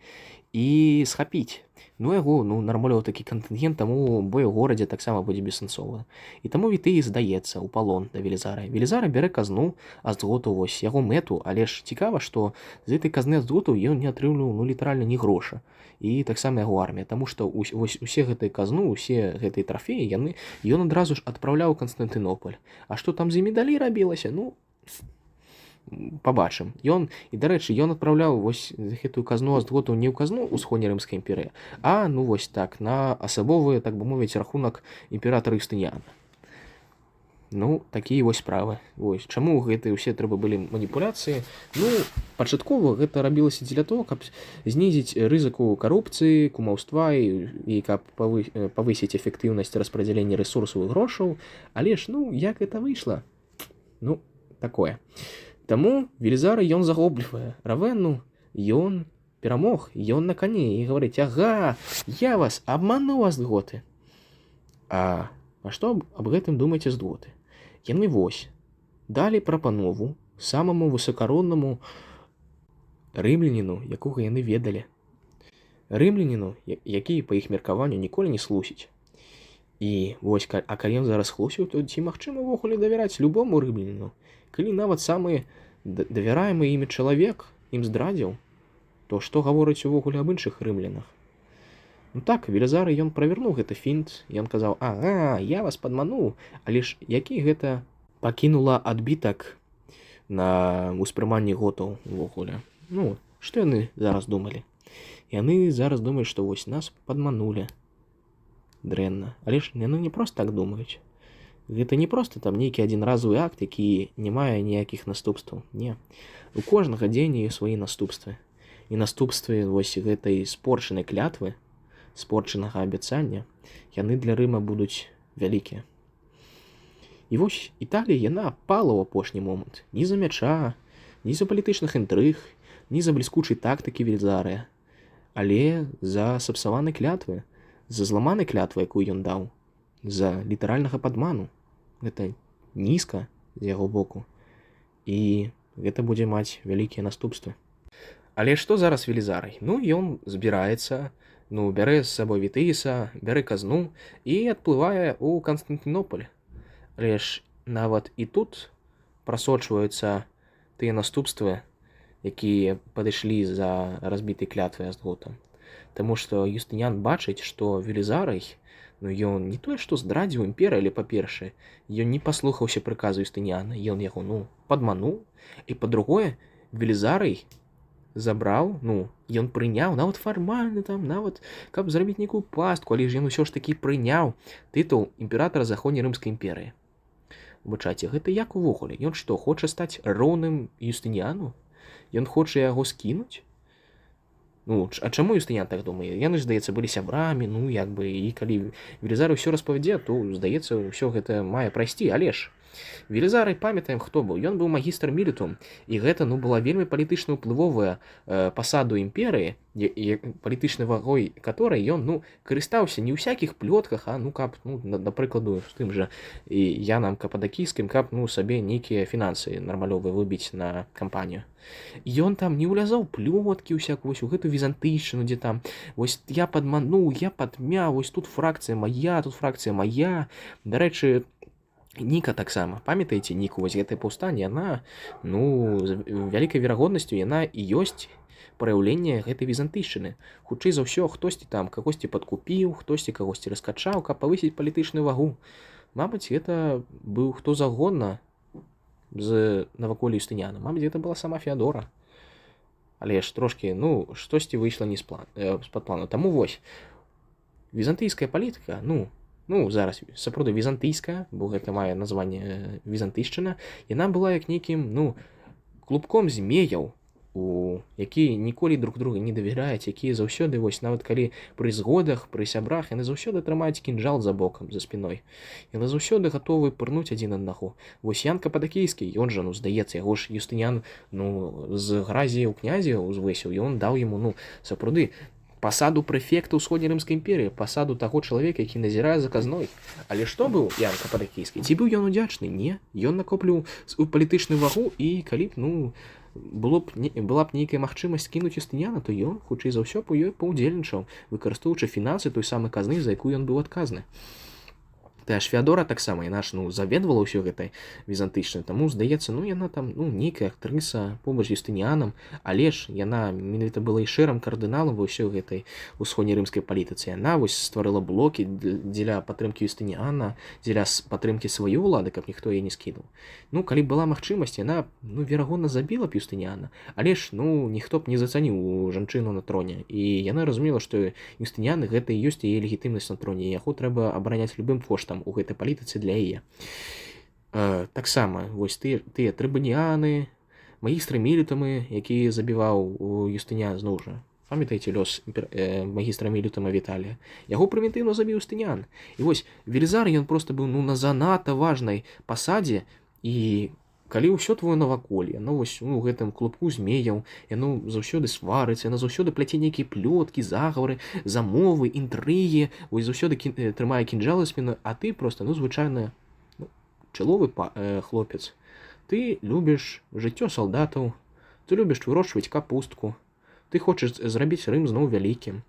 і схапіць. Яго нармалёў такі кантынгент, таму бой у горадзе таксама будзе бессэнсовы. І таму Вітыгіс здаецца ў палон да Велізара. Велізара бярэ казну астготу, вось яго мэту, але ж цікава, што з гэтай казны астготаў ён не атрымліваў літаральна ні гроша. І таксама яго армія, таму што усе гэтай казну, усе гэтай трафеі ён адразу ж адпраўляў у Канстантынополь. А што там з імі далей рабілася? Пабачым. І, дарэчы, ён адпраўляў вось гэтую казну астготаў не ў казну ўсходняй рымскай імперыі, а вось так, на асабовы, так бы мовіць, рахунак імператара Юстыніяна. Такія вось справы. Чаму гэтыя ўсе трэба былі маніпуляцыі? Пачаткова гэта рабілася дзеля того, каб знізіць рызыку карупцыі, кумаўства і каб павысіць эфектыўнасць распрадзялення рэсурсаў і грошаў. Але ж, як гэта выйшла? Такое. Таму Велізара ён захоплівае Равенну, ён перамог, ён на кані і гаворыць: ага, я вас абмануў, астготы. А што аб гэтым думаеце астготы? Яны вось далі прапанову самаму высакароннаму рымляніну, якога яны ведалі. Рымляніну, які, па іх меркаванню, ніколі не слусіць. І вось, калі ён зараз хлусіў, то ці магчыма ўвогуле давяраць любому рымляніну? Калі нават самы давяраемы імі чалавек ім здрадзіў, то што гаворыць увогуле аб іншых рымлянах? Так, Велізара ён правернуў гэты фінт, ён казаў: ага, я вас падмануў, але ж які гэта пакінула адбітак на ўспрыманні готаў увогуле? Што яны зараз думалі? Яны зараз думаюць, што вось нас падманулі. Дрэнна. Але ж яны не проста так думаюць. Гэта не проста там нейкі адзінразовы акт, які не мае ніякіх наступстваў. Не. У кожнага дзеяння ёсць свае наступствы. І наступствы вось гэтай спорчанай клятвы, спорчанага абяцання, яны для Рыма будуць вялікія. І вось Італія, яна пала ў апошні момант. Ні за мяча, ні за палітычных інтрыг, ні за бліскучай тактыкі Велізары, але за сапсаванай клятвы, за зламанай клятвы, якую ён даў, за літаральнага падману. Гэта нізка з яго боку. І гэта будзе маць вялікія наступствы. Але што зараз Велізарай? Ён збіраецца, бярэ з сабой Вітыгіса, бярэ казну і адплывае ў Канстантынополь. Але ж нават і тут прасочваюцца тыя наступствы, якія падышлі за разбітай клятвай астготам. Таму што Юстыніян бачыць, што Велізарый, ну ён не тое, што здрадзіў імперыю, але па-першае, ён не паслухаўся прыказу Юстыніяна, ён яго, ну, падмануў, і па-другое, Велізарый забраў, ну, ён прыняў, нават фармальна там, нават, каб зрабіць нейкую пастку, але ж ён усё ж такі прыняў тытул імператара заходняй рымскай імперыі. Выбачайце, гэта як увогуле? Ён што, хоча стаць роўным Юстыніяну? Ён хоча яго скінуць? Ну, а чаму Юстыніян так думае? Яны ж, здаецца, былі сябрамі, ну, як бы, і калі Велізарый ўсё распавядзе, то, здаецца, ўсё гэта мае прайсці, але ж Велізарый, памятаем, хто быў. Ён быў магістр мілітум, і гэта, ну, была вельмі палітычна ўплывовая пасаду імперыі, палітычнай вагой каторай ён, ну, карыстаўся не ў всякіх плётках, а, ну, каб, ну, напрыкладу, з тым жа і Янам Кападакійскім, каб, ну, сабе нейкія фінансы нармалёвыя выбіць на кампанію. Ён там не ўлязаў плёткі ўсякую, вось у гэту візантыйшчыну, дзе там, вось я падмануў, я падмяў, вось тут фракцыя мая, тут фракцыя мая. Дарэчы, Ніка таксама, памятаеце Ніку, вось гэтае паўстанне, яна, ну, з вялікай верагоднасцю яна і ёсць праяўленне гэтай візантыйшчыны. Хутчэй за ўсё, хтосьці там кагосьці падкупіў, хтосьці кагосьці раскачаў, каб павысіць палітычную вагу. Мабыць, гэта быў хто загодна з наваколля Юстыніяна. Мабыць, гэта была сама Феадора. Але ж трошкі, ну, штосьці выйшла не з-пад плану. Таму вось, візантыйская палітыка, ну, зараз сапраўды візантыйская, бо гэта мае названне візантыйшчына, яна была як нейкім, ну, клубком змеяў, якія ніколі друг друга не давяраюць, якія заўсёды, вось, нават калі пры згодах, пры сябрах, яны заўсёды трымаюць кінжал за бокам, за спіной. Яны заўсёды гатовы пырнуць адзін аднаго. Вось Ян Кападакійскі, ён жа, ну, здаецца, яго ж Юстыніян, ну, з гразі ў князі узвысіў, і ён даў яму, ну, сапраўды, пасаду прэфекта ўсходняй рымскай імперыі, пасаду таго чалавека, які назірае за казной. Але што быў Ян Кападакійскі? Ці быў ён удзячны? Не. Ён накопліў палітычную вагу, і калі б, ну, была б нейкая магчымасць скінуць Юстыніяна, то ён, хутчэй за ўсё, у ёй паўдзельнічаў, выкарыстоўваючы фінансы той самай казны, за якую ён быў адказны. Тая ж Феадора таксама, яна ж, ну, заведвала ўсё гэтай візантыйшчынай, таму, здаецца, ну, яна там, ну, нейкая актрыса побач з Юстыніянам, але ж яна менавіта была і шэрым кардыналам ва ўсёй гэтай усходняй рымскай палітыцы. Яна вось стварыла блокі дзеля падтрымкі Юстыніяна, дзеля падтрымкі сваёй улады, каб ніхто яе не скінуў. Ну, калі была магчымасць, яна, ну, верагодна, забіла б Юстыніяна, але ж, ну, ніхто б не зацаніў жанчыну на троне, і яна разумела, што Юстыніян гэта і ёсць яе легітымнасць на троне, і яго трэба абараняць любым коштам у гэтай палітыцы для яе. Таксама, вось тыя трыбуніяны, магістры мілітумы, які забіваў у Юстыніян, зноў жа. Памятаеце лёс магістра мілітума Віталія? Яго прымітыўна забіў Юстыніян. І вось Велізарый, ён проста быў, ну, на занадта важнай пасадзе, і калі ўсё твоё наваколле, яно вось, ну, у гэтым клубку змеяў, яно заўсёды сварыцца, яно заўсёды пляце нейкія плёткі, загавары, замовы, інтрыгі, вось заўсёды трымае кінжал за спіной, а ты проста, ну, звычайны, ну, чаловы хлопец. Ты любіш жыццё салдатаў, ты любіш вырошчваць капустку, ты хочаш зрабіць Рым зноў вялікім.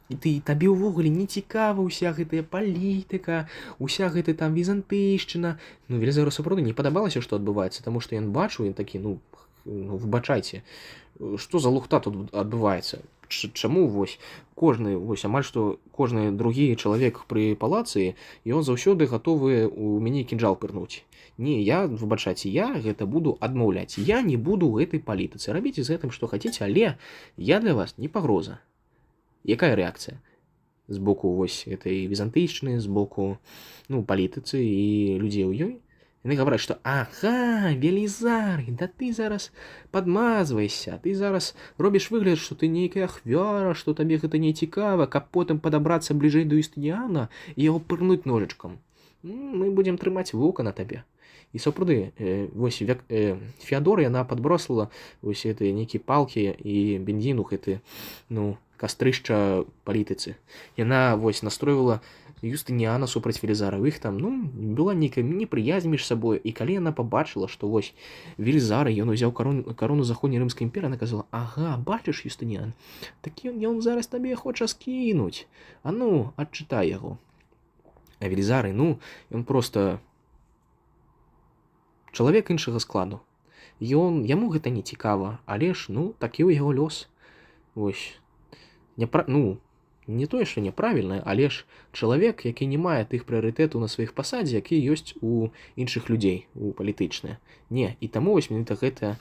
І табе ўвогуле не цікава ўся гэтая палітыка, уся гэтая там візантыйшчына. Ну, Велізару сапраўды не падабалася, што адбываецца, таму што ён бачыў, ён такі, ну, выбачайце, што за лухта тут адбываецца? Чаму вось кожны, вось амаль што кожны другі чалавек пры палацы, ён заўсёды гатовы у мяне кінжал пырнуць? Не, выбачайце, я гэта буду адмаўляць. Я не буду ў гэтай палітыцы. Рабіце з гэтым, што хацеце, але я для вас не пагроза. Якая рэакцыя? З боку вось этой візантыйшчыны, з боку, ну, палітыцы і людзей у ёй? Яны гавораць, што ага, Велізарый, да ты зараз падмазвайся, ты зараз робіш выгляд, што ты нейкая ахвяра, што табе гэта не цікава, каб потым падабрацца бліжэй да Юстыніяна і яго пырнуць ножычкам. Мы будзем трымаць вока на табе. І сапраўды, вось Феадора, яна падбросла вось гэтыя нейкія палкі і бензіну гэты, ну, кастрышча палітыцы. Яна вось настройвала Юстыніяна супраць Велізара. У іх там, ну, была нейкая непрыязь між сабой, і калі яна пабачыла, што вось Велізара, ён узяў карону заходняй рымскай імперыі, яна казала: ага, бачыш, Юстыніян, так ён зараз табе хоча скінуць. А ну, адчытай яго. А Велізарый, ну, ён проста чалавек іншага складу. Яму гэта не цікава, але ж, ну, такі ў яго лёс. Вось. не тое, што няправільнае, але ж чалавек, які не мае тых прыярытэтаў на сваіх пасадзе, які ёсць у іншых людзей, у палітычныя. Не, і таму вось менавіта гэта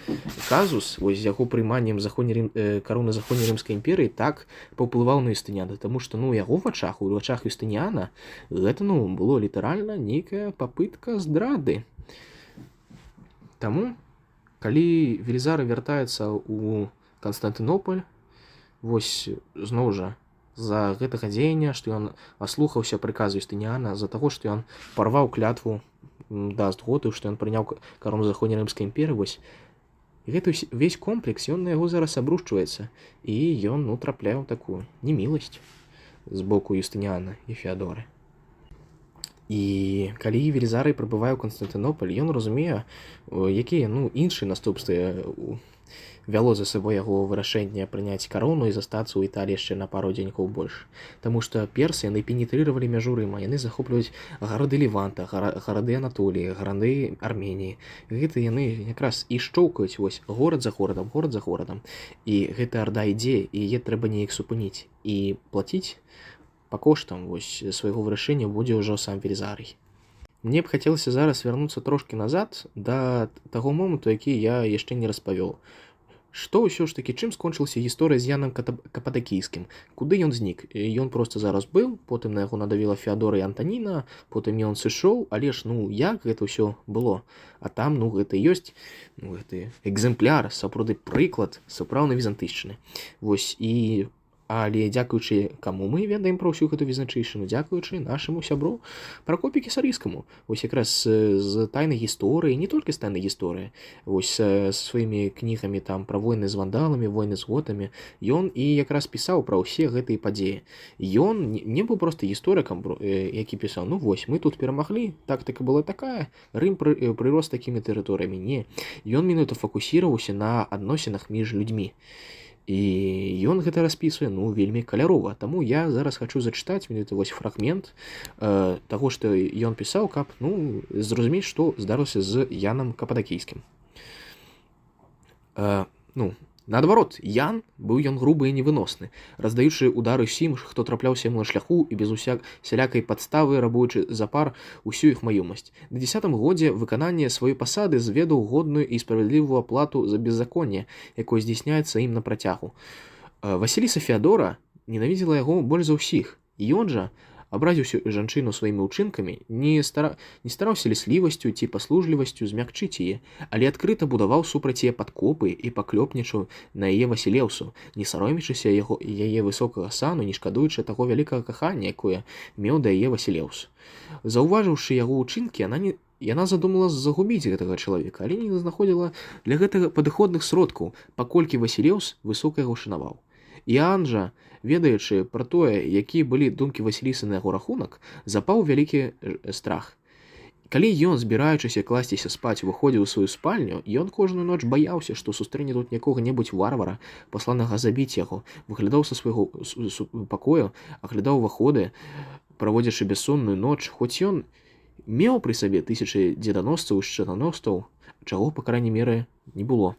казус, вось з яго прыйманнем кароны заходняй рымскай імперыі так паўплываў на Юстыніяна, таму што, яго вачах, у вачах Юстыніяна гэта, было літаральна нейкая папытка здрады. Таму, калі Велізары вяртаецца ў Канстантынополь, вось зноў жа, з-за гэтага дзеяння, што ён аслухаўся прыказу Юстыніяна, з-за таго, што ён парваў клятву да Астготаў, што ён прыняў карону заходняй рымскай імперыі, вось гэты ўвесь комплекс, ён на яго зараз абрушчваецца, і ён, трапляе ў такую неміласць з боку Юстыніяна і Феадоры. І калі Велізарый прыбывае ў Канстантынополь, ён разумее, якія іншыя наступствы вяло за сабой яго вырашэнне прыняць карону і застацца ў Італіі яшчэ на пару дзенькаў больш. Таму што персы, яны пенетрыравалі мяжу Рыма, яны захопліваюць гарады Леванта, гарады Анатоліі, гарады Арменіі. Гэта яны якраз і шчоўкаюць вось горад за горадам. І гэта арда ідзе, і яе трэба неяк супыніць. І плаціць па коштам вось свайго вырашэння будзе ўжо сам Велізарый. Мне б хацелася зараз вярнуцца трошкі назад да таго моманту, які я яшчэ не распавёў. Што ўсё ж такі, чым скончылася гісторыя з Янам Кападакійскім? Куды ён знік? Ён проста зараз быў, потым на яго надавіла Феадора і Антаніна, потым ён сышоў, але ж, як гэта ўсё было? А там, гэта ёсць гэты экземпляр, сапраўды прыклад сапраўднай візантыйшчыны. Вось, але дзякуючы каму мы ведаем пра ўсю гэту візантыйшчыну? Дзякуючы нашаму сябру Пракопію Кісарыйскаму. Вось якраз з тайнай гісторыі, не толькі з тайнай гісторыі, вось сваімі кнігамі там пра войны з вандаламі, войны з готамі, ён і якраз пісаў пра ўсе гэтыя падзеі. Ён не быў проста гісторыкам, які пісаў, вось, мы тут перамаглі, тактыка была такая, Рым прырос такімі тэрыторыямі. Не, ён менавіта фокусіраваўся на адносінах між людзьмі. І ён гэта распісвае, вельмі каляровая. Таму я зараз хачу зачытаць менавіта вось фрагмент таго, што ён пісаў, каб, зразумець, што здарылася з Янам Кападакійскім. Наадварот, Ян быў ён грубы і невыносны, раздаючы удары ўсім, хто трапляўся яму на шляху і без сялякай падставы рабуючы запар усю іх маёмасць. На 10-м годзе выканання сваёй пасады зведаў годную і справядлівую аплату за беззаконне, якое здзяйсняецца ім на працягу. Васіліса Феадора ненавідзела яго больш за ўсіх, і ён жа, абразіўся жанчыну сваімі ўчынкамі, не стараўся ліслівасцю ці паслужлівасцю змякчыць яе, але адкрыта будаваў супраць яе падкопы і паклёпнічаў на яе Васілеўсу, не саромячыся яе высокага сану, не шкадуючы таго вялікага кахання, якое меў да яе Васілеўс. Заўважыўшы яго ўчынкі, яна задумала загубіць гэтага чалавека, але не знаходзіла для гэтага падыходных сродкаў, паколькі Васілеўс высока яго шанаваў. Іан жа, ведаючы пра тое, якія былі думкі Васілісы на яго рахунак, запаў вялікі страх. Калі ён, збіраючыся класціся спаць, выходзіў у сваю спальню, ён кожную ноч баяўся, што сустрэне тут якога-небудзь варвара, пасланага забіць яго, выглядаў са свайго пакою, аглядаў уваходы, праводзячы бяссонную ноч, хоць ён меў пры сабе тысячы дзеданосцаў і шчытаносцаў, чаго, па крайняй меры, не было.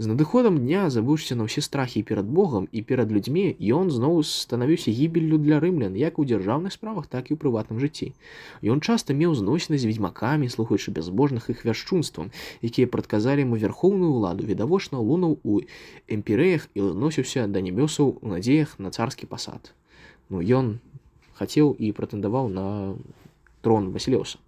З надыходам дня, забыўшыся на ўсе страхі перад Богам і перад людзьмі, ён зноў станавіўся гібеллю для рымлян, як у дзяржаўных справах, так і ў прыватным жыцці. Ён часта меў зносіны з ведзьмакамі, слухаючы бязбожных іх вяшчунствам, якія прадказалі яму вярхоўную ўладу, відавочна лунаў у эмпірэях і ўзносіўся да нябёсаў у надзеях на царскі пасад. Ён хацеў і прэтэндаваў на трон Васілеўса.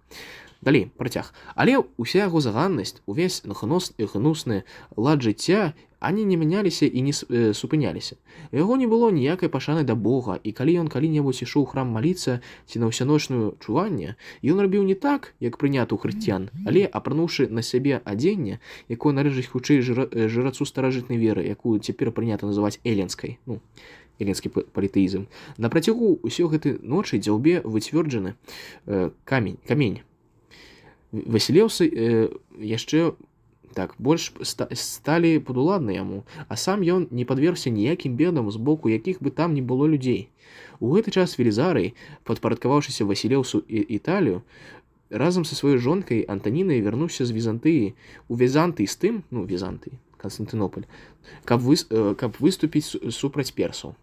Далей, працяг. Але ўся яго заганнасць, увесь гнусны лад жыцця, ані не мяняліся і не супыняліся. Яго не было ніякай пашаны да Бога, і калі ён калі-небудзь ішоў у храм маліцца ці на ўсяночную чуванне, ён рабіў не так, як прынята ў хрысціян, але апрануўшы на сябе адзенне, якое належыць хутчэй жрацу старажытнай веры, якую цяпер прынята называць эленскай, эленскі політэізм. На працягу ўсё гэтай ночы дзяўбе выцвёрджаны камень. Васілеўсы яшчэ больш сталі падуладны яму, а сам ён не падвергся ніякім бедам з боку якіх бы там не было людзей. У гэты час Велізарый, падпарадкаваўшыся Васілеўсу Італію, разам са сваёй жонкай Антанінай вярнуўся з Візантыі у Візантый з тым, Візантый, Канстантынополь, каб выступіць супраць персаў.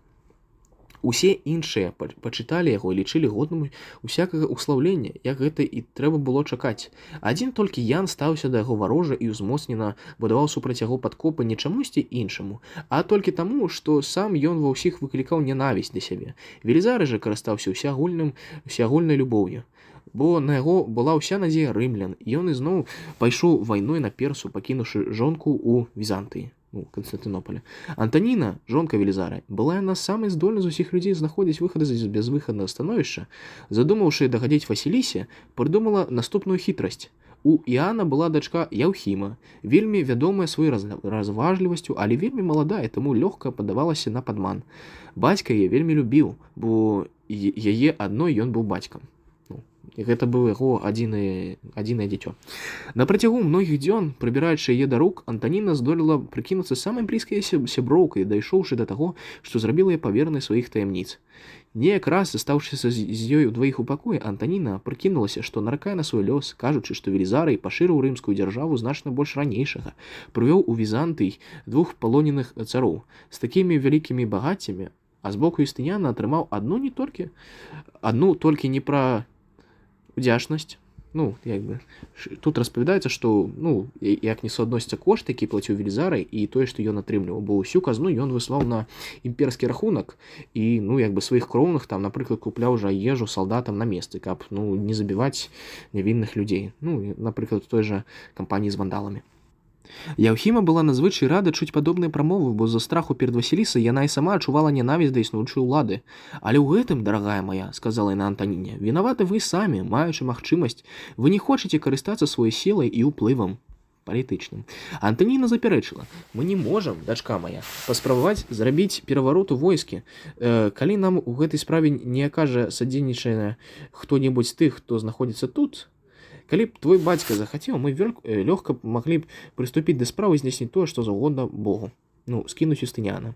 Усе іншыя пачыталі яго і лічылі годным усякага ўслаўлення, як гэта і трэба было чакаць. Адзін толькі Ян стаўся да яго варожа і ўзмоцнена будаваў супраць яго падкопы не чамусьці іншаму, а толькі таму, што сам ён ва ўсіх выклікаў нянавісць да сябе. Велізары жа карыстаўся усеагульнай любоўю, бо на яго была ўся надзея рымлян, і ён ізноў пайшоў вайной на Персу, пакінуўшы жонку ў Візантыі. Канстантынополя. Антаніна, жонка Велізара, была яна самай здольнай з усіх людзей знаходзіць выхады з безвыхаднага становішча. Задумаўшы дагадзіць Васілісе, прыдумала наступную хітрасць. У Іана была дачка Яўхіма, вельмі вядомая сваёй разважлівасцю, але вельмі маладая, таму лёгка паддавалася на падман. Бацька яе вельмі любіў, бо яе адной ён быў бацькам. І гэта быў яго адзінае дзіцё. На працягу многіх дзён, прыбіраючы яе да рук, Антаніна здолела прыкінуцца самай блізкай сяброўкай, дайшоўшы да таго, што зрабіла яе павернай сваіх таямніц. Неяк раз, застаўшыся з ёй удваіх у пакоі, Антаніна прыкінулася, што наракае на свой лёс, кажучы, што Велізарый пашырыў рымскую дзяржаву значна больш ранейшага, прывёў у Візантый 2 палоненых цароў з такімі вялікімі багаццямі, а з боку Юстыніяна атрымаў адну толькі не пра удзячнасць. Тут распавядаецца, што як не суадносіцца кошт, які плаціў Велізарый, і тое, што ён атрымліваў, бо ўсю казну ён выслаў на імперскі рахунак і сваіх кроўных там, напрыклад, купляў жа ежу салдатам на месцы, каб не забіваць нявінных людзей. Напрыклад, той жа кампаніі з вандаламі. Яўхіма была надзвычай рада чуць падобныя прамовы, бо з-за страху перад Васілісай яна і сама адчувала нянавісць да існуючай улады. Але ў гэтым, дарагая мая, сказала яна Антаніне, вінаваты вы самі, маючы магчымасць, вы не хочаце карыстацца сваёй сілай і ўплывам палітычным. Антаніна запярэчыла: мы не можам, дачка мая, паспрабаваць зрабіць пераварот у войскі. Калі нам у гэтай справе не акажа садзейнічае хто-небудзь з тых, хто знаходзіцца тут, калі б твой бацька захацеў, мы лёгка маглі б прыступіць да справы і здзейсніць тое, што заўгодна Богу. Скінуць Юстыніяна.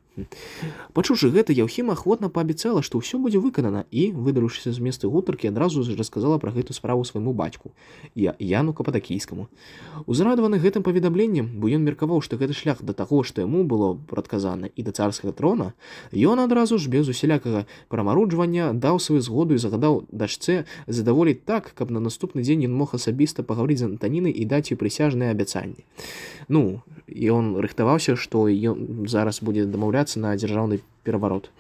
Пачуўшы гэта, Яўхіма ахвотна паабяцала, што ўсё будзе выканана, і, выдарыўшыся з месца гутаркі, адразу расказала пра гэту справу свайму бацьку, Яну Кападакійскаму. Узрадаваны гэтым паведамленнем, бо ён меркаваў, што гэты шлях да таго, што яму было прадказана, і да царскага трона, ён адразу ж без усялякага прамаруджвання даў сваю згоду і загадаў дачцэ задаволіць так, каб на наступны дзень ён мог асабіста пагаварыць з Антанінай і даць ёй прысяжныя абяцанні. Ён рыхтаваўся, што ён зараз будзе дамаўляцца на дзяржаўны пераварот.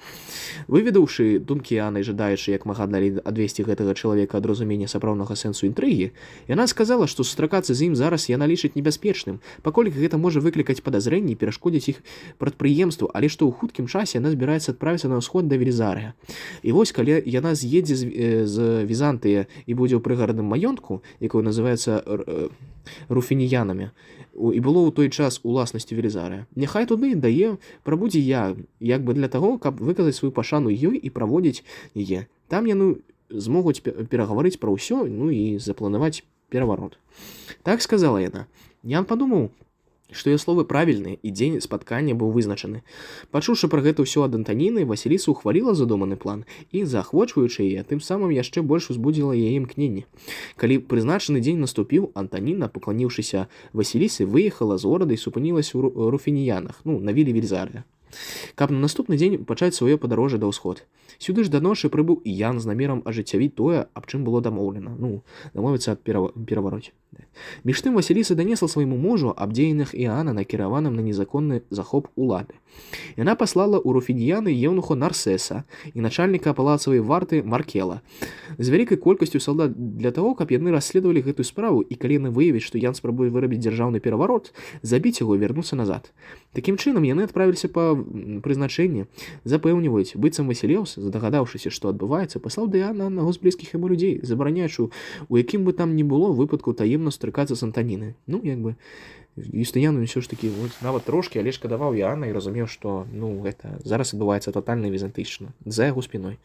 Выведаўшы думкі Іана і жадаючы як мага далей адвесці гэтага чалавека ад разумення сапраўднага сэнсу інтрыгі, яна сказала, што сустракацца з ім зараз яна лічыць небяспечным, паколькі гэта можа выклікаць падазрэнні і перашкодзіць іх прадпрыемству, але што ў хуткім часе яна збіраецца адправіцца на ўсход да Велізарыя. І вось, калі яна з'едзе з Візантыя і будзе ў прыгарадным маёнтку, якой называецца руфініянамі, і было ў той час уласнасцю Велізарыя, няхай туды дае прабудзе як бы для таго, каб выказаць сваю пашану ёй і праводзіць яе. Там яны змогуць перагаварыць пра ўсё, і запланаваць пераварот. Так сказала яна. Ян падумаў, што яе словы правільныя, і дзень спаткання быў вызначаны. Пачуўшы пра гэта ўсё ад Антаніны, Васіліса ухваліла задуманы план і, заахвочваючы яе, тым самым яшчэ больш узбудзіла яе імкненне. Калі прызначаны дзень наступіў, Антаніна, пакланіўшыся Васілісы, выехала з горада і супынілася ў Руфініянах, на віле Велізарыя, каб на наступны дзень пачаць сваё падарожжа да ўсход. Сюды ж да ночы прыбыў і Ян з намерам ажыццявіць тое, аб чым было дамоўлена, дамовіцца аб перавароце. Між тым Васіліса данесла свайму мужу аб дзеяннях Іана, накіраваным на незаконны захоп улады. Яна паслала ў Руфініяны еўнуха Нарсеса і начальніка палацавай варты Маркела з вялікай колькасцю салдат для таго, каб яны расследавалі гэтую справу, і калі яны выявяць, што Ян спрабуе вырабіць дзяржаўны пераварот, забіць яго і вярнуцца назад. Такім чынам яны адправіліся па прызначэнні, запэўніваюць, быццам Васілеўс, здагадаўшыся, што адбываецца, паслаў да Іана аднаго з блізкіх яму людзей, забараняючы у якім бы там ні было выпадку таемна сустракацца з Антанінай. Юстыніян ўсё ж такі нават трошкі, але шкадаваў Іана і разумеў, што гэта зараз адбываецца татальна візантычна за яго спіной.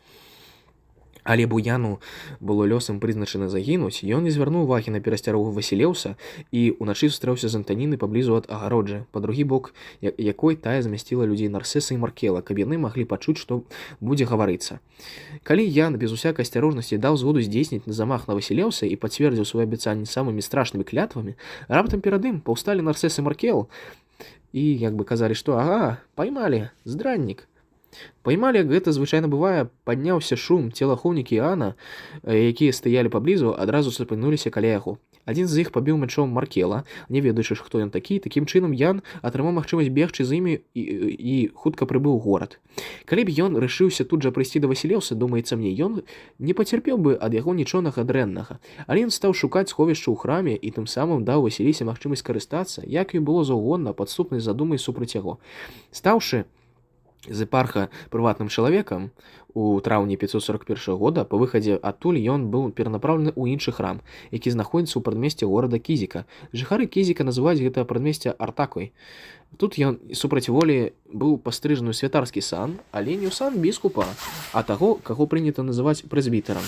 Але Буяну было лёсам прызначана загінуць, ён не звярнуў увагі на перасцярогу Васілеўса і ўначы сустрэўся з Антанінай паблізу ад агароджы, па другі бок якой тая змясціла людзей Нарсеса і Маркела, каб яны маглі пачуць, што будзе гаварыцца. Калі Ян без усякай асцярожнасці даў згоду здзейсніць замах на Васілеўса і пацвердзіў свае абяцанні самымі страшнымі клятвамі, раптам перад ім паўсталі Нарсес і Маркел і казалі, што паймалі, здраннік. Поймалі, як гэта звычайна бывае, падняўся шум, целахоўнікі Іана, якія стаялі паблізу, адразу сапынуліся каля яго. Адзін з іх пабіў мячом Маркела, не ведаючы, хто ён такі. Такім чынам Ян атрымаў магчымасць бегчы з імі і хутка прыбыў у горад. Калі б ён рашыўся тут жа прыйсці да Васілеўса, думаецца мне, ён не пацярпеў бы ад яго нічога дрэннага, але ён стаў шукаць сховішча ў храме і тым самым даў Васілісе магчымасць карыстацца, як ёй было заўгодна, падступнай задумай супраць яго. Стаўшы з епарха прыватным чалавекам у траўні 541 года, па выхадзе адтуль ён быў перанапраўлены ў іншы храм, які знаходзіцца ў прадмесці горада Кізіка. Жыхары Кізіка называюць гэта прадмесце Артакой. Тут ён супраць волі быў пастрыжаны ў святарскі сан, але не ў сан біскупа, а таго, каго прынята называць прэзбітарам.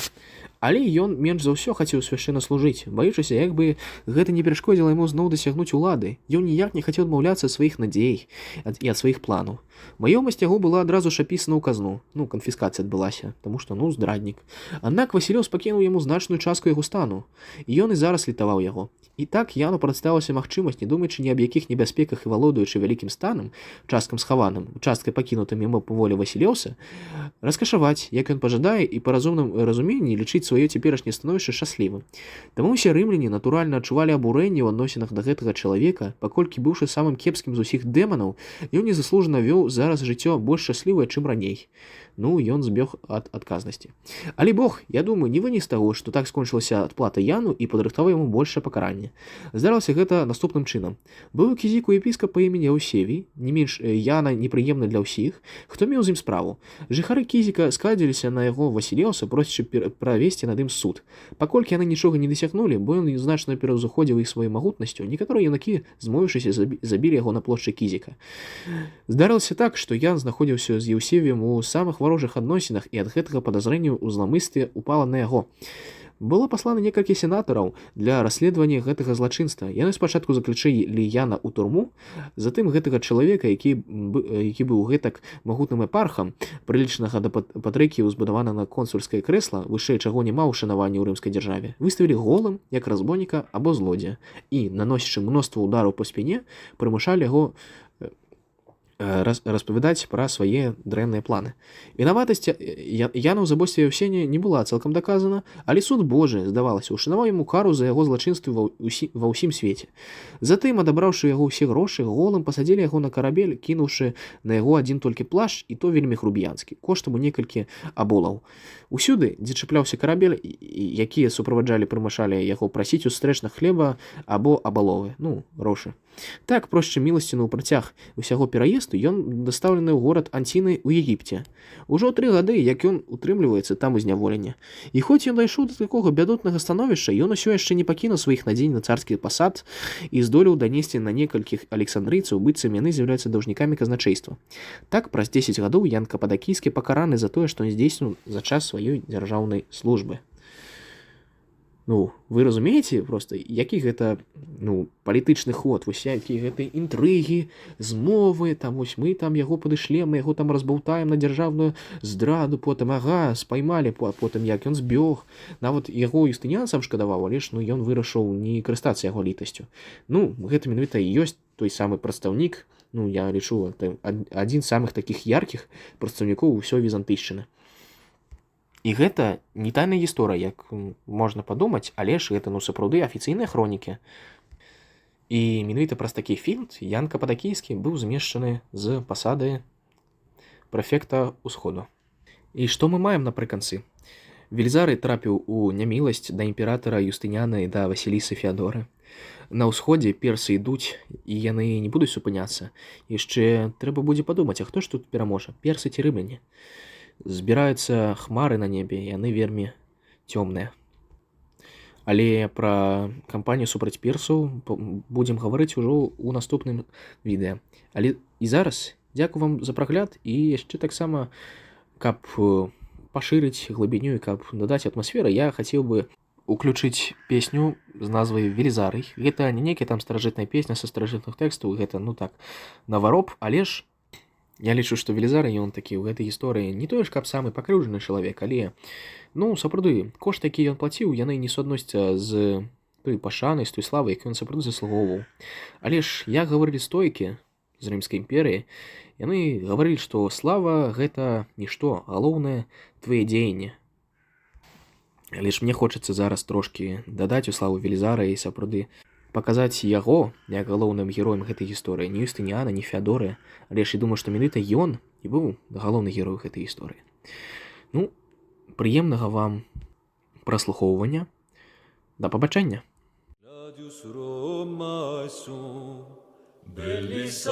Але ён менш за ўсё хацеў свяшчэнна служыць, баючыся, як бы гэта не перашкодзіла яму зноў дасягнуць улады. Ён ніяк не хацеў адмаўляцца ад сваіх надзей і ад сваіх планаў. Маёмасць яго была адразу ж апісана ў казну. Канфіскацыя адбылася, таму што, здраднік. Аднак Васілеўс пакінуў яму значную частку яго стану, і ён і зараз літаваў яго. І так Яну прадставілася магчымасць, не думаючы ні аб якіх небяспеках і валодаючы вялікім станам, часткам схаваным, часткай пакінутым яму па волі Васілеўса, раскашаваць, як ён пажадае, і па разумным разуменні лічыць сваё цяперашняе становішча шчаслівым. Таму ўсе рымляне натуральна адчувалі абурэнне ў адносінах да гэтага чалавека, паколькі, быўшы самым кепскім з усіх дэманаў, ён незаслужана вёў зараз жыццё больш шчаслівае, чым раней. Ён збег ад адказнасці. Але Бог, я думаю, не вынес таго, што так скончылася адплата Яну і падрыхтаваў яму большае пакаранне. Здарылася гэта наступным чынам. Быў у Кізіку епіскап па імені Яўсевій, не менш Яна непрыемны для ўсіх, хто меў з ім справу. Жыхары Кізіка скардзіліся на яго Васілеўса, просячы правесці над ім суд. Паколькі яны нічога не дасягнулі, бо ён значна пераўзыходзіў іх сваёй магутнасцю, некаторыя юнакі, змовіўшыся, забілі яго на плошчы Кізіка. Здарылася так, што Ян знаходзіўся з Яўсевіем у самых варожых адносінах, і ад гэтага падазрэнняў у зламыстве упала на яго. Было паслана некалькі сенатараў для расследавання гэтага злачынства. Яны спачатку заключылі Яна ў турму, затым гэтага чалавека, які быў гэтак магутным епархам, прылічнага да патрыкі ўзбудавана на консульскае крэсла, вышэй чаго няма ўшанавання ў рымскай дзяржаве, выставілі голым, як разбойніка або злодзея, і, наносячы мноства удараў па спіне, прымушалі яго распавядаць пра свае дрэнныя планы. Вінаватасць Яна ў забойстве Яўсенія не была цалкам даказана, але суд Божы, здавалася, ушанаваў яму кару за яго злачынствы ва ўсім свеце. Затым, адабраўшы яго ўсе грошы, голым пасадзілі яго на карабель, кінуўшы на яго адзін толькі плашч, і то вельмі хруб'янскі, коштам у некалькі аболаў. Усюды, дзе чапляўся карабель, якія суправаджалі, прымушалі яго прасіць устрэчна хлеба або абаловы, грошы. Так, просячы міласціну ў працяг усяго пераезду, ён дастаўлены ў горад Анціны ў Егіпце. Ужо 3 гады, як ён утрымліваецца там у зняволенні. І хоць ён дайшоў да такога бядотнага становішча, ён усё яшчэ не пакінуў сваіх надзей на царскі пасад і здолеў данесці на некалькіх александрыйцаў, быццам яны з'яўляюцца даўжнікамі казначэйства. Так, праз 10 гадоў Ян Кападакійскі пакараны за тое, што ён здзейсніў за час сваёй дзяржаўнай службы. Вы разумееце проста, які гэта палітычны ход, вось якія гэта інтрыгі, змовы, там вось мы там яго падышлі, мы яго там разбаўтаем на дзяржаўную здраду, потым спаймалі, потым як ён збег. Нават яго Юстыніян сам шкадаваў, але ж ён вырашыў не карыстацца яго літасцю. Гэта менавіта і ёсць той самы прадстаўнік, я лічу, адзін з самых такіх яркіх прадстаўнікоў усёй візантыйшчыны. І гэта не тайная гісторыя, як можна падумаць, але ж гэта сапраўды афіцыйныя хронікі. І менавіта праз такі фінт Ян Кападакійскі быў змешчаны з пасады прэфекта ўсходу. І што мы маем напрыканцы? Велізарый трапіў у няміласць да імператара Юстыніяна і да Васілісы Феадоры. На ўсходзе персы ідуць, і яны не будуць супыняцца. Яшчэ трэба будзе падумаць, а хто ж тут пераможа, персы ці рымляне? Збіраюцца хмары на небе, яны вельмі цёмныя. Але пра кампанію супраць персаў будзем гаварыць ужо ў наступным відэа. Але і зараз дзякую вам за прагляд, і яшчэ таксама, каб пашырыць глыбіню і каб дадаць атмасферы, я хацеў бы уключыць песню з назвай «Велізарый». Гэта не нейкая там старажытная песня са старажытных тэкстаў, гэта, навароб, але ж я лічу, што Велізарый, ён такі ў гэтай гісторыі не тое ж, каб самы пакрыўджаны чалавек, але, сапраўды, кошты, які ён плаціў, яны не суадносяцца з той пашанай, з той славай, які ён сапраўды заслугоўваў. Але ж, як гаварылі стоікі, з рымскай імперыі, яны гаварылі, што слава гэта нішто, галоўнае твае дзеянні. Але ж мне хочацца зараз трошкі дадаць у славу Велізара і сапраўды паказаць яго як галоўным героем гэтай гісторыі, не Юстыніана, не Феадоры, але ж я думаю, што менавіта ён і быў галоўны герой гэтай гісторыі. Ну, прыемнага вам праслухоўвання. Да пабачэння. Gladius Romae sum, Belisarius,